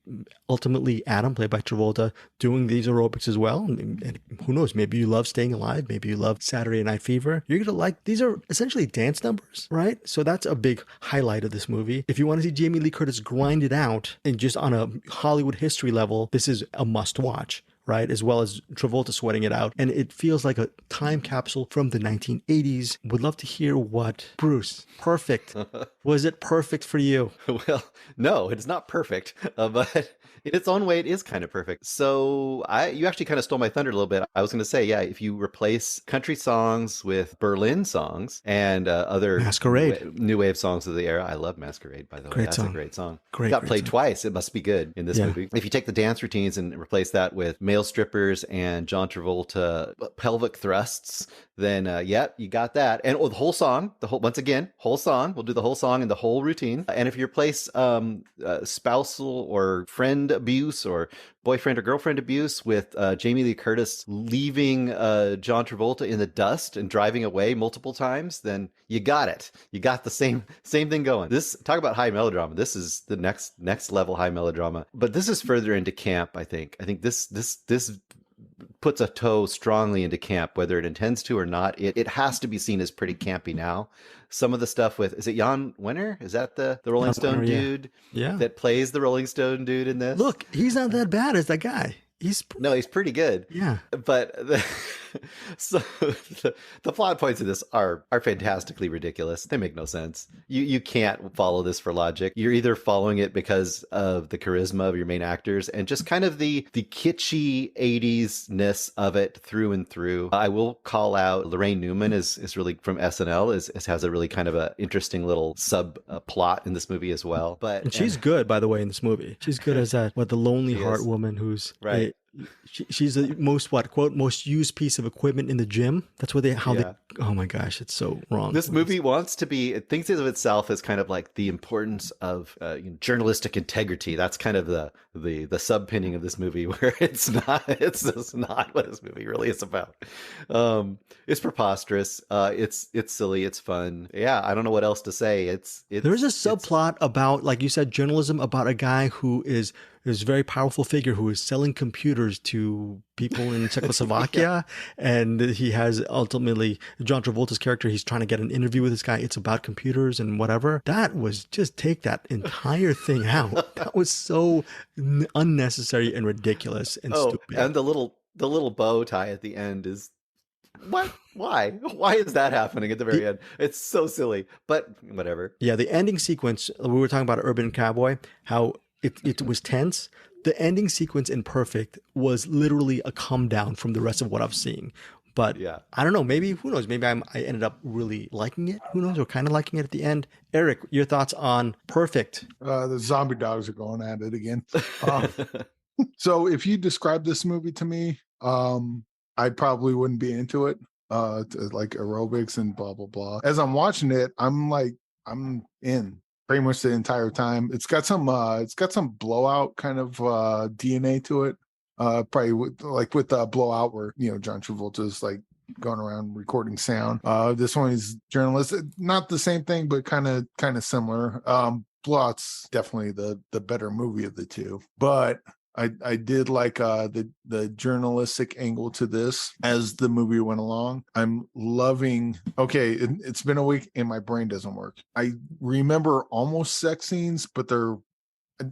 ultimately Adam, played by Travolta, doing these aerobics as well, and who knows, maybe you love Staying Alive, maybe you love Saturday Night Fever, you're gonna like, these are essentially dance numbers, right? So that's a big highlight of this movie. If you want to see Jamie Lee Curtis grind it out and just on a Hollywood history level, this is a must watch, right? As well as Travolta sweating it out. And it feels like a time capsule from the 1980s. Would love to hear what, Bruce, Perfect. Was it perfect for you? Well, no, it's not perfect, but in its own way, it is kind of perfect. So you actually kind of stole my thunder a little bit. I was going to say, yeah, if you replace country songs with Berlin songs and other Masquerade, new wave songs of the era. I love Masquerade, by the way. That's a great song. Got played twice. It must be good in this movie. If you take the dance routines and replace that with male strippers and John Travolta pelvic thrusts, then you got that. And the whole song, whole song. We'll do the whole song and the whole routine. And if you replace spousal or friend abuse or boyfriend or girlfriend abuse with Jamie Lee Curtis leaving John Travolta in the dust and driving away multiple times, then you got it. You got the same thing going. Talk about high melodrama. This is the next level high melodrama. But this is further into camp, I think. I think this puts a toe strongly into camp, whether it intends to or not. It has to be seen as pretty campy now. Some of the stuff with, is it Jan Wenner? Is that the Rolling Stone dude that plays the Rolling Stone dude in this? Look, he's not that bad as that guy. He's pretty good. Yeah. But the plot points of this are fantastically ridiculous. They make no sense. You can't follow this for logic. You're either following it because of the charisma of your main actors and just kind of the kitschy 80s-ness of it through and through. I will call out Lorraine Newman is really from SNL, has a really kind of a interesting little plot in this movie as well. And she's good, by the way, in this movie. She's good as the lonely heart woman who's right. She's the most used piece of equipment in the gym. That's what they oh my gosh, it's so wrong. This movie it thinks of itself as kind of like the importance of journalistic integrity. That's kind of the subpinning of this movie, where it's just not what this movie really is about. It's preposterous. It's silly. It's fun. Yeah, I don't know what else to say. There's a subplot about, like you said, journalism, about a guy who is a very powerful figure who is selling computers to people in Czechoslovakia. And he has ultimately John Travolta's character. He's trying to get an interview with this guy. It's about computers and whatever. That was just take that entire thing out. That was so unnecessary and ridiculous and stupid. And the little bow tie at the end is, what? Why is that happening at the very end? It's so silly, but whatever. Yeah, the ending sequence, we were talking about Urban Cowboy, how it was tense. The ending sequence in Perfect was literally a come down from the rest of what I've seen. But I don't know, maybe, who knows, maybe I ended up really liking it, who knows, or kind of liking it at the end. Eric, your thoughts on Perfect? The zombie dogs are going at it again. So if you describe this movie to me, I probably wouldn't be into it, like aerobics and blah, blah, blah. As I'm watching it, I'm in pretty much the entire time. It's got some blowout kind of DNA to it. Probably with Blowout, where John Travolta's like going around recording sound. This one is journalist, not the same thing, but kind of similar. Blowout's definitely the better movie of the two, but I did like the journalistic angle to this as the movie went along. I'm loving. Okay, it's been a week and my brain doesn't work. I remember almost sex scenes, but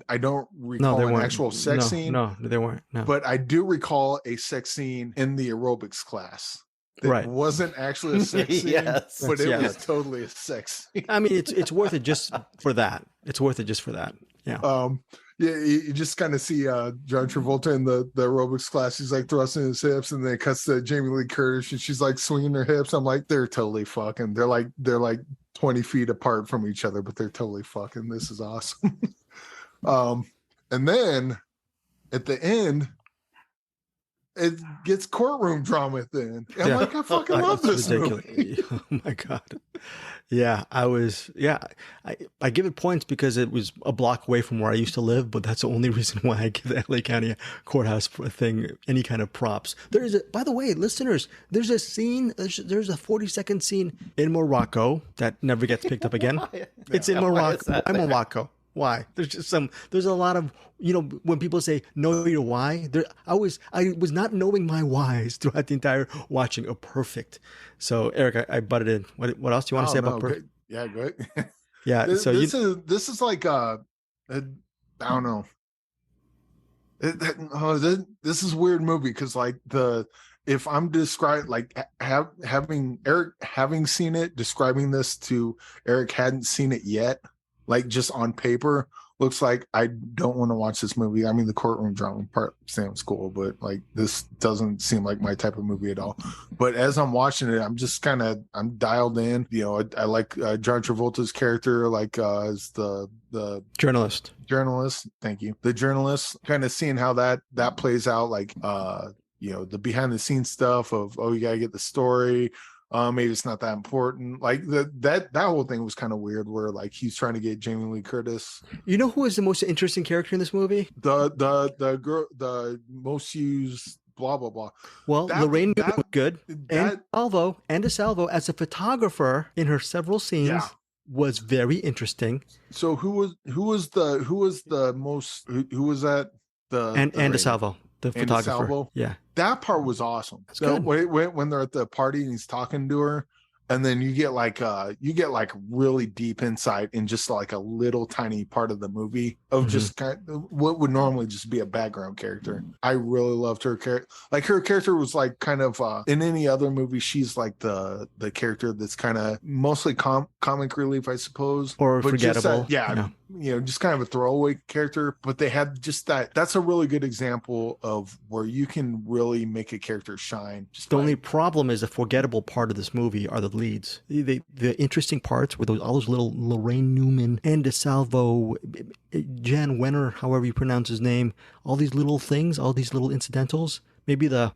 I don't recall an actual sex scene. No, they weren't. No. But I do recall a sex scene in the aerobics class. It wasn't actually a sex scene, Yes. but it was totally a sex scene. I mean, it's worth it just for that. It's worth it just for that. Yeah. Yeah, you just kind of see John Travolta in the aerobics class. He's like thrusting his hips, and then it cuts to Jamie Lee Curtis, and she's like swinging her hips. I'm like, they're totally fucking. They're like 20 feet apart from each other, but they're totally fucking. This is awesome. And then at the end, it gets courtroom drama at the end. I'm like, I fucking love this movie. Oh my God. Yeah, I give it points because it was a block away from where I used to live, but that's the only reason why I give the LA County courthouse thing any kind of props. By the way, listeners, there's a scene, there's a 40-second scene in Morocco that never gets picked up again. It's in Morocco. Why Morocco? Why? There's a lot of, when people say know your why, I was not knowing my whys throughout the entire watching of Perfect. So Eric, I butted in. What else do you want to say about Perfect? Yeah, good. Yeah. This is like I don't know. This is a weird movie because like if I'm describing like having Eric having seen it, describing this to Eric hadn't seen it yet. Like just on paper, looks like I don't want to watch this movie. I mean, the courtroom drama part sounds cool, but like this doesn't seem like my type of movie at all. But as I'm watching it, I'm just I'm dialed in. I like John Travolta's character, like as the journalist. Thank you. The journalist, kind of seeing how that plays out, like the behind the scenes stuff of you gotta get the story. Maybe it's not that important. Like that whole thing was kind of weird where like he's trying to get Jamie Lee Curtis. You know who is the most interesting character in this movie? The girl, the most used blah blah blah. Well, Lorraine Newman was good. And DeSalvo as a photographer in her several scenes was very interesting. So who was that? And DeSalvo. The photographer. Yeah. That part was awesome. So when they're at the party and he's talking to her, and then you get like really deep insight in just like a little tiny part of the movie of just kind of what would normally just be a background character. I really loved her character. Like her character was like kind of in any other movie, she's like the character that's kind of mostly comic relief, I suppose, or forgettable. Just kind of a throwaway character. But they had just that's a really good example of where you can really make a character shine. The only problem is the forgettable part of this movie are the leads. The interesting parts were all those little Lorraine Newman and DeSalvo, Jan Wenner, however you pronounce his name, all these little things, all these little incidentals. Maybe the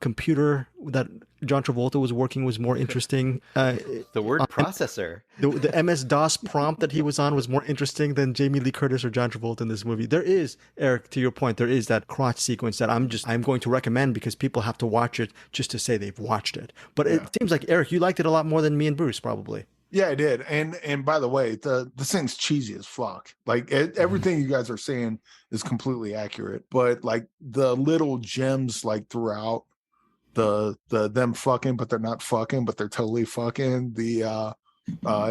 computer that John Travolta was working was more interesting. The word processor. The MS-DOS prompt that he was on was more interesting than Jamie Lee Curtis or John Travolta in this movie. There is, Eric, to your point, there is that crotch sequence that I'm going to recommend because people have to watch it just to say they've watched it. But it seems like, Eric, you liked it a lot more than me and Bruce, probably. Yeah, I did. And by the way, this thing's cheesy as fuck. Like everything you guys are saying is completely accurate. But like the little gems like throughout the them fucking, but they're not fucking, but they're totally fucking. The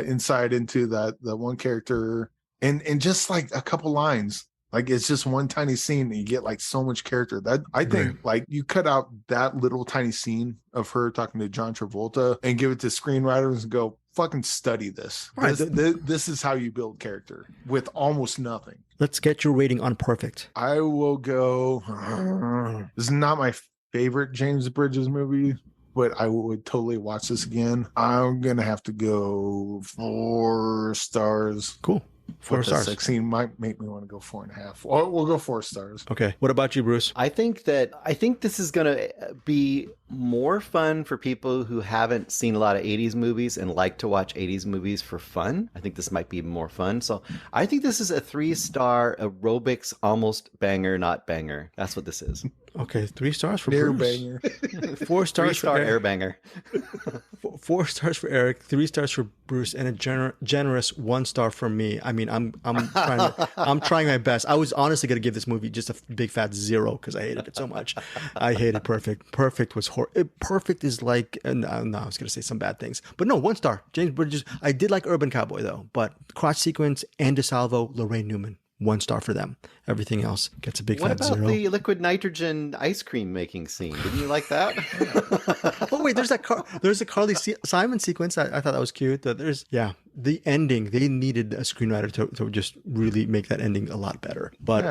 insight into that one character and just like a couple lines. Like it's just one tiny scene and you get like so much character. That I think like you cut out that little tiny scene of her talking to John Travolta and give it to screenwriters and go, fucking study this. Right. This is how you build character with almost nothing. Let's get your rating on Perfect. I will go. This is not my favorite James Bridges movie, but I would totally watch this again. I'm gonna have to go 4 stars. Cool. 4 stars. 16 might make me want to go 4.5. Or we'll go 4 stars. Okay. What about you, Bruce? I think this is going to be more fun for people who haven't seen a lot of 80s movies and like to watch 80s movies for fun. I think this might be more fun. So I think this is a 3-star aerobics almost banger, not banger. That's what this is. Okay, 3 stars for Near Bruce. banger. 4 stars for 3-star Eric. airbanger. 4 stars for Eric, 3 stars for Bruce, and a generous 1 star for me. I mean, I'm trying my best. I was honestly going to give this movie just a big fat 0 because I hated it so much. I hated Perfect. Perfect was Perfect is like, no, I was going to say some bad things, but no, 1 star. James Bridges. I did like Urban Cowboy though, but crotch sequence and DeSalvo, Lorraine Newman. 1 star for them. Everything else gets a big What fat about 0. the liquid nitrogen ice cream making scene? Didn't you like that? Oh wait, there's a Carly Simon sequence. I thought that was cute. The ending. They needed a screenwriter to just really make that ending a lot better. But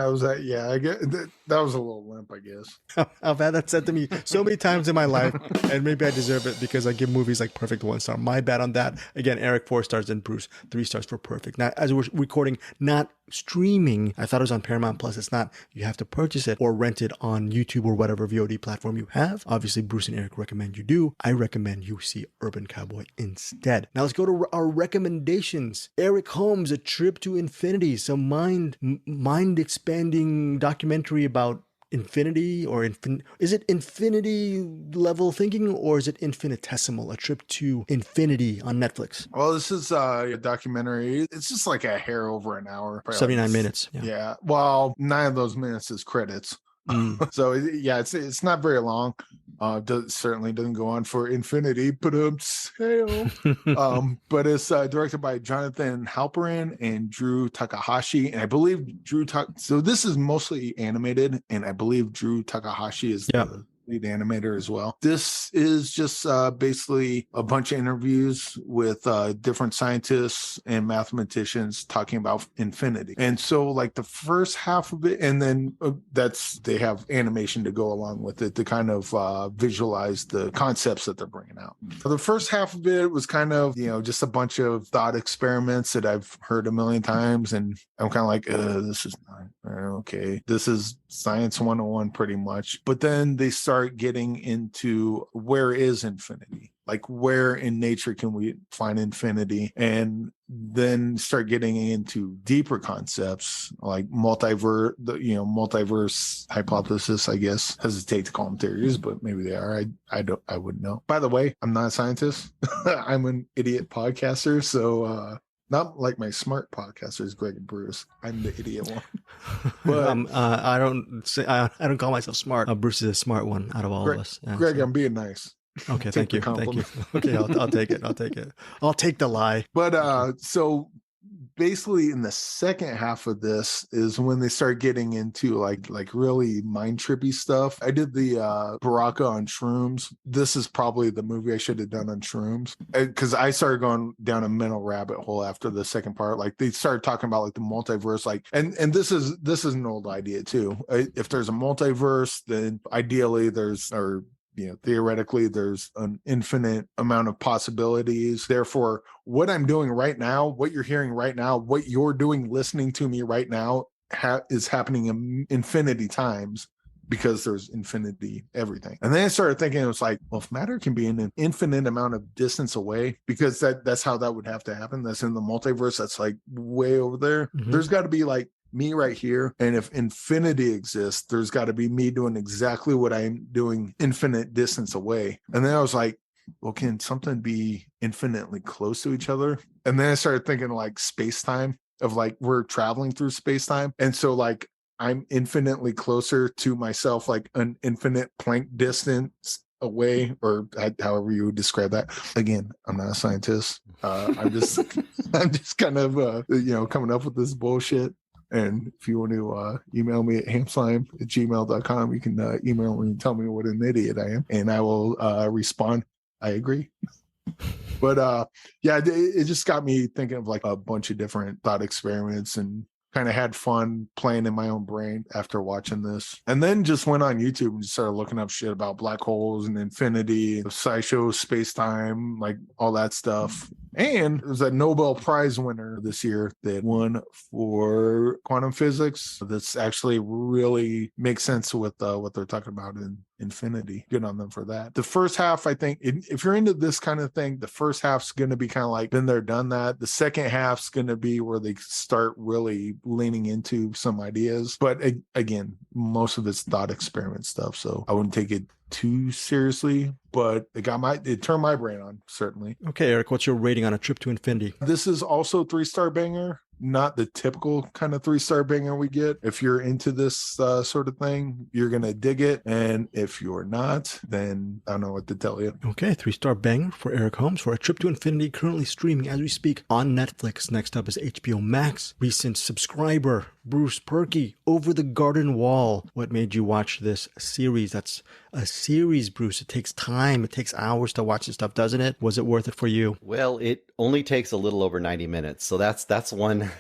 Yeah, I get that was a little limp, I guess. I've had that said to me so many times in my life, and maybe I deserve it because I give movies like Perfect 1 star. My bad on that. Again, Eric 4 stars and Bruce 3 stars for Perfect. Now, as we're recording, not streaming. I thought it was on Paramount Plus. It's not. You have to purchase it or rent it on YouTube or whatever VOD platform you have. Obviously, Bruce and Eric recommend you do. I recommend you see Urban Cowboy instead. Now let's go to our recommendations. Eric Holmes, A Trip to Infinity, some mind expanding documentary about infinity or is it infinity level thinking or is it infinitesimal? A Trip to Infinity on Netflix. Well, this is a documentary. It's just like a hair over an hour. 79 minutes. Yeah. Well, 9 of those minutes is credits. So yeah, it's not very long. Certainly doesn't go on for infinity, but but it's directed by Jonathan Halperin and Drew Takahashi, and I believe so this is mostly animated, and I believe Drew Takahashi is the lead animator as well. This is just basically a bunch of interviews with different scientists and mathematicians talking about infinity. And so like the first half of it, and then they have animation to go along with it to kind of visualize the concepts that they're bringing out. So the first half of it was kind of, just a bunch of thought experiments that I've heard a million times, and I'm kind of like, this is not okay. This is science 101 pretty much. But then they start getting into where is infinity? Like where in nature can we find infinity? And then start getting into deeper concepts like multiverse hypothesis, I guess. Hesitate to call them theories, but maybe they are. I wouldn't know. By the way, I'm not a scientist. I'm an idiot podcaster. So not like my smart podcasters, Greg and Bruce. I'm the idiot one. But I don't call myself smart. Bruce is a smart one out of all of us. Yeah, Greg, I'm being nice. Okay, thank you. Okay, I'll take it. I'll take the lie. But so basically in the second half of this is when they start getting into like really mind trippy stuff. I did the Baraka on shrooms. This is probably the movie I should have done on shrooms, because I started going down a mental rabbit hole after the second part. Like they started talking about like the multiverse, like and this is an old idea too. If there's a multiverse, then ideally theoretically there's an infinite amount of possibilities. Therefore, what I'm doing right now, what you're hearing right now, what you're doing listening to me right now is happening infinity times, because there's infinity everything. And then I started thinking, it was like, well, if matter can be in an infinite amount of distance away, because that's how that would have to happen. That's in the multiverse. That's like way over there. Mm-hmm. There's got to be like me right here. And if infinity exists, there's got to be me doing exactly what I'm doing infinite distance away. And then I was like, well, can something be infinitely close to each other? And then I started thinking like space-time, of like we're traveling through space-time. And so like I'm infinitely closer to myself, like an infinite Planck distance away, or however you would describe that. Again, I'm not a scientist. I'm just kind of coming up with this bullshit. And if you want to email me at hamslime@gmail.com, you can email me and tell me what an idiot I am, and I will respond, I agree. But it just got me thinking of like a bunch of different thought experiments, and kind of had fun playing in my own brain after watching this. And then just went on YouTube and just started looking up shit about black holes and infinity, SciShow, space-time, like all that stuff. And there was a Nobel Prize winner this year that won for quantum physics. That's actually really makes sense with what they're talking about Infinity. Good on them for that. The first half, I think, if you're into this kind of thing, the first half's going to be kind of like, been there, done that. The second half's going to be where they start really leaning into some ideas. But again, most of it's thought experiment stuff. So I wouldn't take it too seriously, but it turned my brain on, certainly. Okay, Eric, what's your rating on A Trip to Infinity? This is also 3-star banger. Not the typical kind of 3-star banger we get. If you're into this sort of thing, you're going to dig it. And if you're not, then I don't know what to tell you. Okay, 3-star banger for Eric Holmes for A Trip to Infinity, currently streaming as we speak on Netflix. Next up is HBO Max. Recent subscriber, Bruce Purkey, Over the Garden Wall. What made you watch this series? That's a series, Bruce. It takes time. It takes hours to watch this stuff, doesn't it? Was it worth it for you? Well, it only takes a little over 90 minutes. So that's one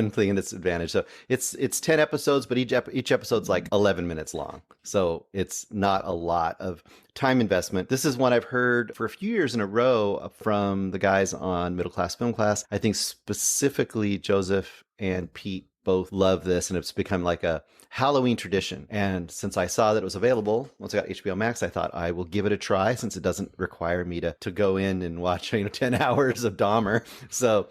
thing in its advantage. So it's 10 episodes, but each episode's like 11 minutes long. So it's not a lot of time investment. This is one I've heard for a few years in a row from the guys on Middle Class Film Class. I think specifically Joseph and Pete both love this, and it's become like a Halloween tradition. And since I saw that it was available, once I got HBO Max, I thought I will give it a try, since it doesn't require me to go in and watch 10 hours of Dahmer. So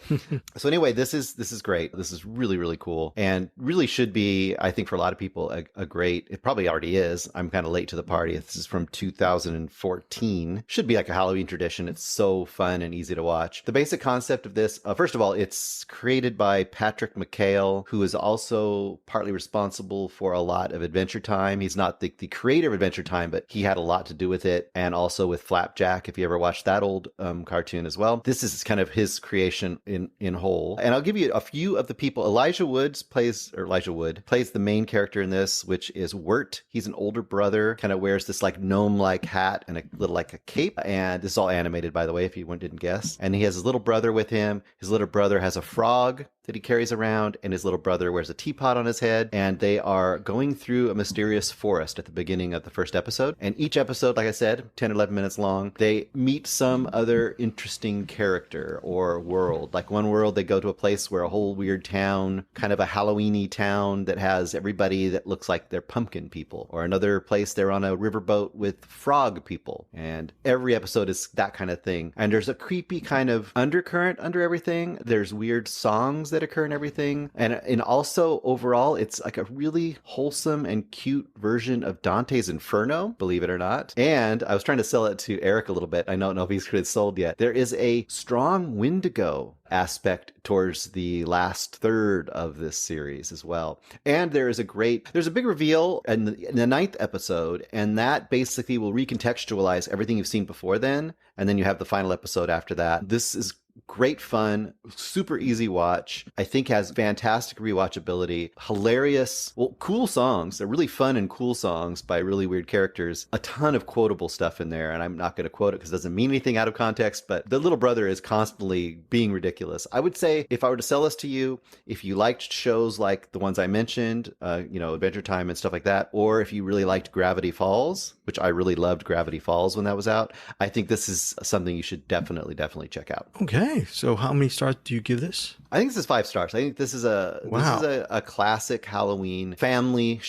anyway, this is great. This is really, really cool, and really should be, I think, for a lot of people, a great, it probably already is. I'm kind of late to the party. This is from 2014. Should be like a Halloween tradition. It's so fun and easy to watch. The basic concept of this, first of all, it's created by Patrick McHale, who is also partly responsible for a lot of Adventure Time. He's not the creator of Adventure Time, but he had a lot to do with it, and also with Flapjack, if you ever watched that old cartoon as well. This is kind of his creation in whole. And I'll give you a few of the people. Elijah Wood plays the main character in this, which is Wirt. He's an older brother, kind of wears this like gnome-like hat and a little like a cape. And this is all animated, by the way, if you didn't guess. And he has his little brother with him. His little brother has a frog that he carries around, and his little brother wears a teapot on his head, and they are going through a mysterious forest at the beginning of the first episode. And each episode, like I said, 10 or 11 minutes long, they meet some other interesting character or world. Like one world, they go to a place where a whole weird town, kind of a Halloween-y town that has everybody that looks like they're pumpkin people. Or another place, they're on a riverboat with frog people. And every episode is that kind of thing. And there's a creepy kind of undercurrent under everything. There's weird songs that occur in everything. And also overall, it's like a really wholesome and cute version of Dante's Inferno, believe it or not. And I was trying to sell it to Eric a little bit. I don't know if he's really sold yet. There is a strong Wendigo aspect towards the last third of this series as well. And there's a big reveal in the 9th episode, and that basically will recontextualize everything you've seen before then. And then you have the final episode after that. This is great fun, super easy watch. I think has fantastic rewatchability, hilarious, cool songs. They're really fun and cool songs by really weird characters. A ton of quotable stuff in there, and I'm not going to quote it because it doesn't mean anything out of context, but the little brother is constantly being ridiculous. I would say if I were to sell this to you, if you liked shows like the ones I mentioned, Adventure Time and stuff like that, or if you really liked Gravity Falls, which I really loved Gravity Falls when that was out, I think this is something you should definitely check out. Okay, so how many stars do you give this? I think this is 5 stars. I think this is a classic Halloween family.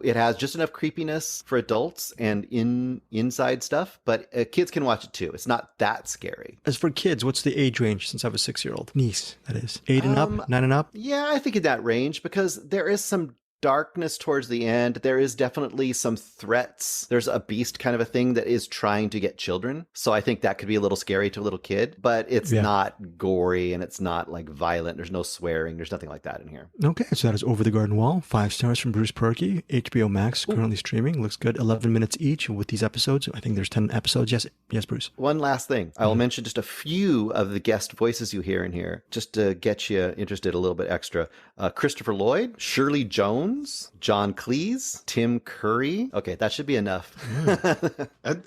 It has just enough creepiness for adults and inside stuff, but kids can watch it too. It's not that scary. As for kids, what's the age range? Since I have a 6-year-old niece, that is 8 and up, 9 and up. Yeah, I think in that range, because there is some darkness towards the end. There is definitely some threats. There's a beast kind of a thing that is trying to get children. So I think that could be a little scary to a little kid, but it's not gory and it's not like violent. There's no swearing. There's nothing like that in here. Okay, so that is Over the Garden Wall. 5 stars from Bruce Purkey. HBO Max, currently streaming. Looks good. 11 minutes each with these episodes. I think there's 10 episodes. Yes, Bruce. One last thing. I will mention just a few of the guest voices you hear in here, just to get you interested a little bit extra. Christopher Lloyd, Shirley Jones, John Cleese, Tim Curry. Okay, that should be enough.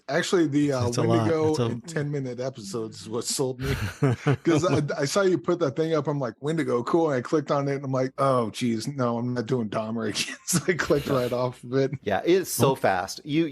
Actually, the Wendigo in 10-minute episodes is what sold me. Because I saw you put that thing up. I'm like, Wendigo, cool. And I clicked on it and I'm like, oh, geez, no, I'm not doing Dahmer again. So I clicked right off of it. Yeah, it's so fast. You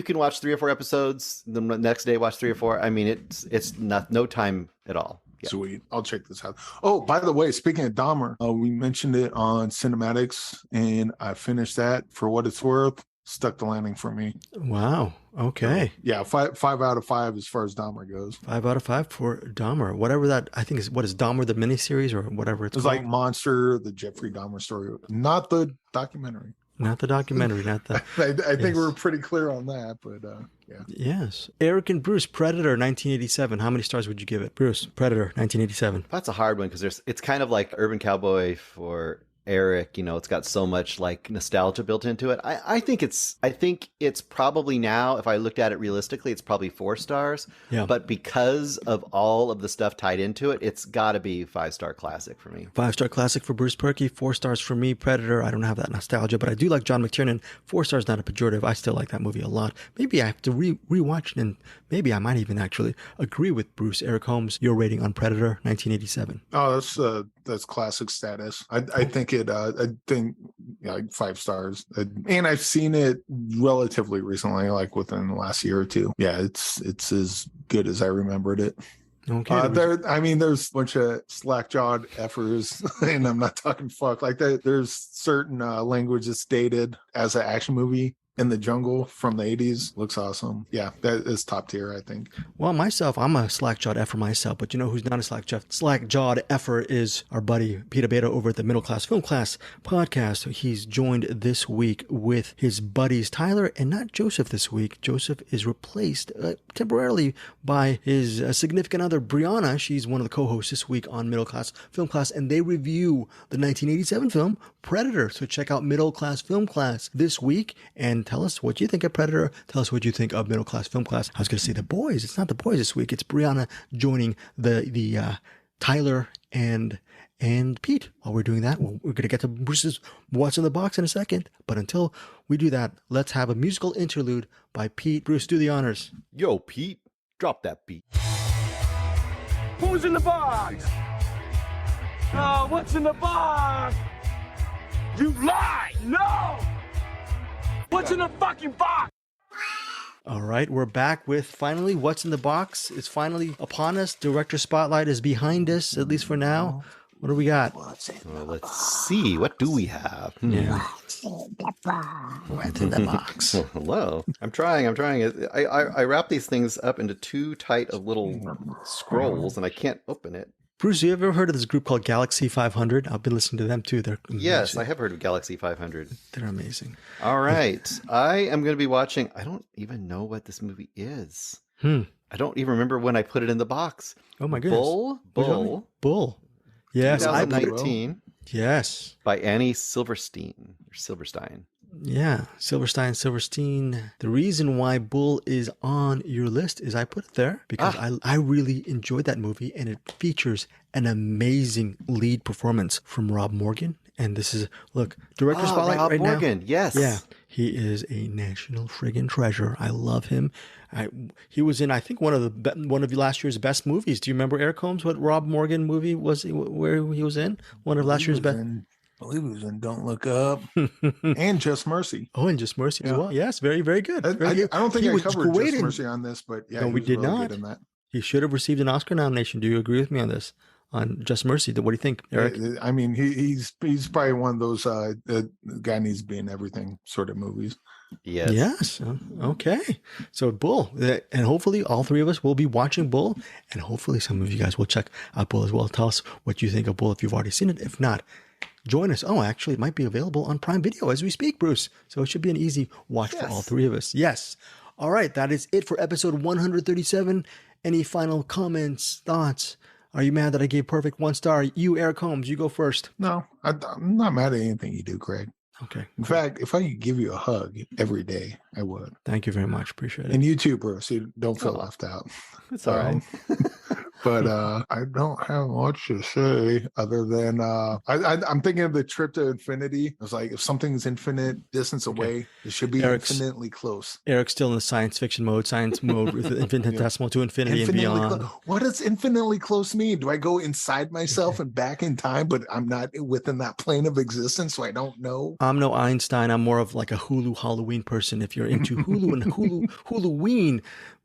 can watch 3 or 4 episodes. The next day, watch 3 or 4. I mean, it's no time at all. Yeah. Sweet. I'll check this out. Oh, by the way, speaking of Dahmer, we mentioned it on Cinematics, and I finished that for what it's worth. stuck the landing for me. Wow. Okay. Yeah, five out of 5 as far as Dahmer goes. 5 out of 5 for Dahmer. Whatever that, I think is, what is Dahmer, the miniseries or whatever it's It's called? like Monster, the Jeffrey Dahmer story, not the documentary. Not the documentary, not the... I think Yes. we're pretty clear on that, but yeah. Yes. Eric and Bruce, Predator, 1987. How many stars would you give it? Bruce, Predator, 1987. That's a hard one because it's kind of like Urban Cowboy for Eric. You know, it's got so much like nostalgia built into it. I think it's probably now, if I looked at it realistically, it's probably 4 stars. Yeah. But because of all of the stuff tied into it, it's got to be 5-star classic for me. 5-star classic for Bruce Purkey, 4 stars for me. Predator, I don't have that nostalgia, but I do like John McTiernan. 4 stars, not a pejorative. I still like that movie a lot. Maybe I have to rewatch it, and maybe I might even actually agree with Bruce. Eric Holmes, your rating on Predator, 1987. Oh, that's classic status. I think like 5 stars. And I've seen it relatively recently, like within the last year or two. Yeah, it's as good as I remembered it. Okay. There's a bunch of slack-jawed effers, and I'm not talking fuck. Like there's certain language that's dated as an action movie. In the Jungle from the 80s looks awesome. Yeah, that is top tier, I think. Well, myself, I'm a slack-jawed effer myself, but you know who's not a slack-jawed effer is our buddy Peter Beta over at the Middle Class Film Class podcast. He's joined this week with his buddies Tyler and not Joseph this week. Joseph is replaced temporarily by his significant other Brianna. She's one of the co-hosts this week on Middle Class Film Class, and they review the 1987 film Predator. So check out Middle Class Film Class this week and tell us what you think of Predator. Tell us what you think of Middle Class Film Class. I was going to say the boys. It's not the boys this week. It's Brianna joining the Tyler and Pete. While we're doing that, we're going to get to Bruce's What's in the Box in a second. But until we do that, let's have a musical interlude by Pete. Bruce, do the honors. Yo, Pete, drop that beat. Who's in the box? Oh, what's in the box? You lie! No! What's in the fucking box? All right, we're back with finally What's in the Box. It's finally upon us. Director Spotlight is behind us, at least for now. What do we got? Well, let's see. What do we have? Yeah. What's in the box? Hello. I'm trying. I wrap these things up into too tight of little scrolls, and I can't open it. Bruce, you ever heard of this group called Galaxy 500? I've been listening to them too. They're amazing. Yes, I have heard of Galaxy 500. They're amazing. All right. I am going to be watching. I don't even know what this movie is. I don't even remember when I put it in the box. Oh my goodness. Bull. Yes, 2019. Yes. By Annie Silverstein. Yeah, Silverstein. The reason why Bull is on your list is I put it there because I really enjoyed that movie, and it features an amazing lead performance from Rob Morgan. And this is, look, director spotlight Rob right Morgan, now. Yes. Yeah, he is a national friggin' treasure. I love him. He was in, I think, one of last year's best movies. Do you remember, Eric Holmes, what Rob Morgan movie was where he was in? One of last year's best. I believe it was in Don't Look Up and Just Mercy. Oh, and Just Mercy as well. Yes, very, very good. I don't think I covered Just Mercy on this, but yeah, no, we did really not. good in that. He should have received an Oscar nomination. Do you agree with me on this? On Just Mercy. What do you think, Eric? I mean, he's probably one of those the guy needs to be in everything sort of movies. Yes. Okay. So Bull, and hopefully all three of us will be watching Bull, and hopefully some of you guys will check out Bull as well. Tell us what you think of Bull if you've already seen it. If not, join us. Oh, actually, it might be available on Prime Video as we speak, Bruce. So it should be an easy watch for all three of us. Yes. All right. That is it for episode 137. Any final comments, thoughts? Are you mad that I gave Perfect 1 star? You, Eric Holmes, you go first. No, I'm not mad at anything you do, Craig. Okay. In fact, if I could give you a hug every day, I would. Thank you very much. Appreciate it. And you too, Bruce. You don't feel left out. It's all right. But I don't have much to say other than I'm thinking of the trip to infinity. I was like, if something's infinite distance away, it should be infinitely close. Eric's still in the science mode with infinitesimal to infinity and beyond. What does infinitely close mean? Do I go inside myself and back in time, but I'm not within that plane of existence, so I don't know? I'm no Einstein. I'm more of like a Hulu Halloween person. If you're into Hulu and Huluween,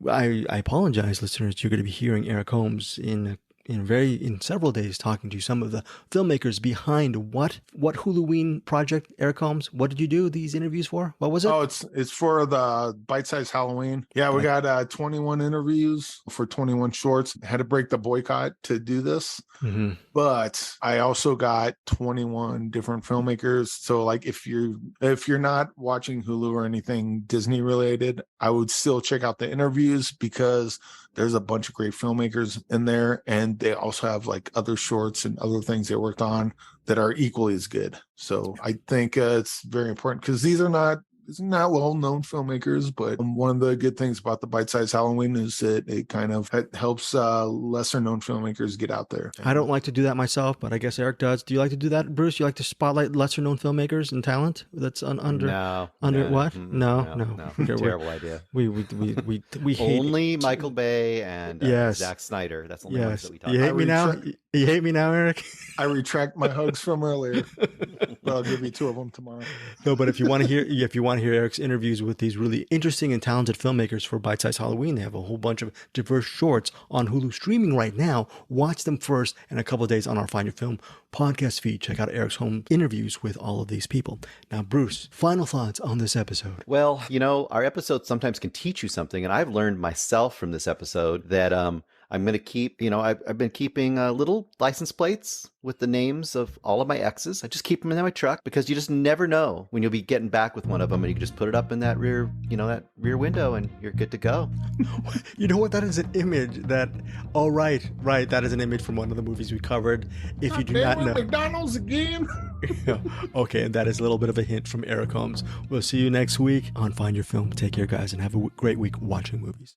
I apologize, listeners. You're going to be hearing Eric Holmes in in several days talking to some of the filmmakers behind what Huluween project, Eric Holmes. What did you do these interviews for? What was it? Oh, it's for the bite-sized Halloween. Yeah, we got 21 interviews for 21 shorts. Had to break the boycott to do this. Mm-hmm. But I also got 21 different filmmakers. So like if you're not watching Hulu or anything Disney related, I would still check out the interviews because there's a bunch of great filmmakers in there, and they also have like other shorts and other things they worked on that are equally as good. So I think it's very important because these are not well-known filmmakers, but one of the good things about the bite-sized Halloween is that it kind of helps lesser-known filmmakers get out there. I don't like to do that myself, but I guess Eric does. Do you like to do that, Bruce? You like to spotlight lesser-known filmmakers and talent that's under what? No. Terrible idea. We hate only Michael Bay and Zack Snyder. That's the only ones that we talk about. You hate me now? You hate me now, Eric? I retract my hugs from earlier, but I'll give you 2 of them tomorrow. No, but if you want to hear Eric's interviews with these really interesting and talented filmmakers for Bite Size Halloween, they have a whole bunch of diverse shorts on Hulu streaming right now. Watch them first, and a couple of days on our Find Your Film podcast feed. Check out Eric's home interviews with all of these people. Now, Bruce, final thoughts on this episode. Well, our episodes sometimes can teach you something, and I've learned myself from this episode that I'm going to keep, I've been keeping little license plates with the names of all of my exes. I just keep them in my truck because you just never know when you'll be getting back with one of them, and you can just put it up in that rear window and you're good to go. You know what? That is an image that, right. That is an image from one of the movies we covered. If you do not know. McDonald's again. Okay, and that is a little bit of a hint from Eric Holmes. We'll see you next week on Find Your Film. Take care, guys, and have a great week watching movies.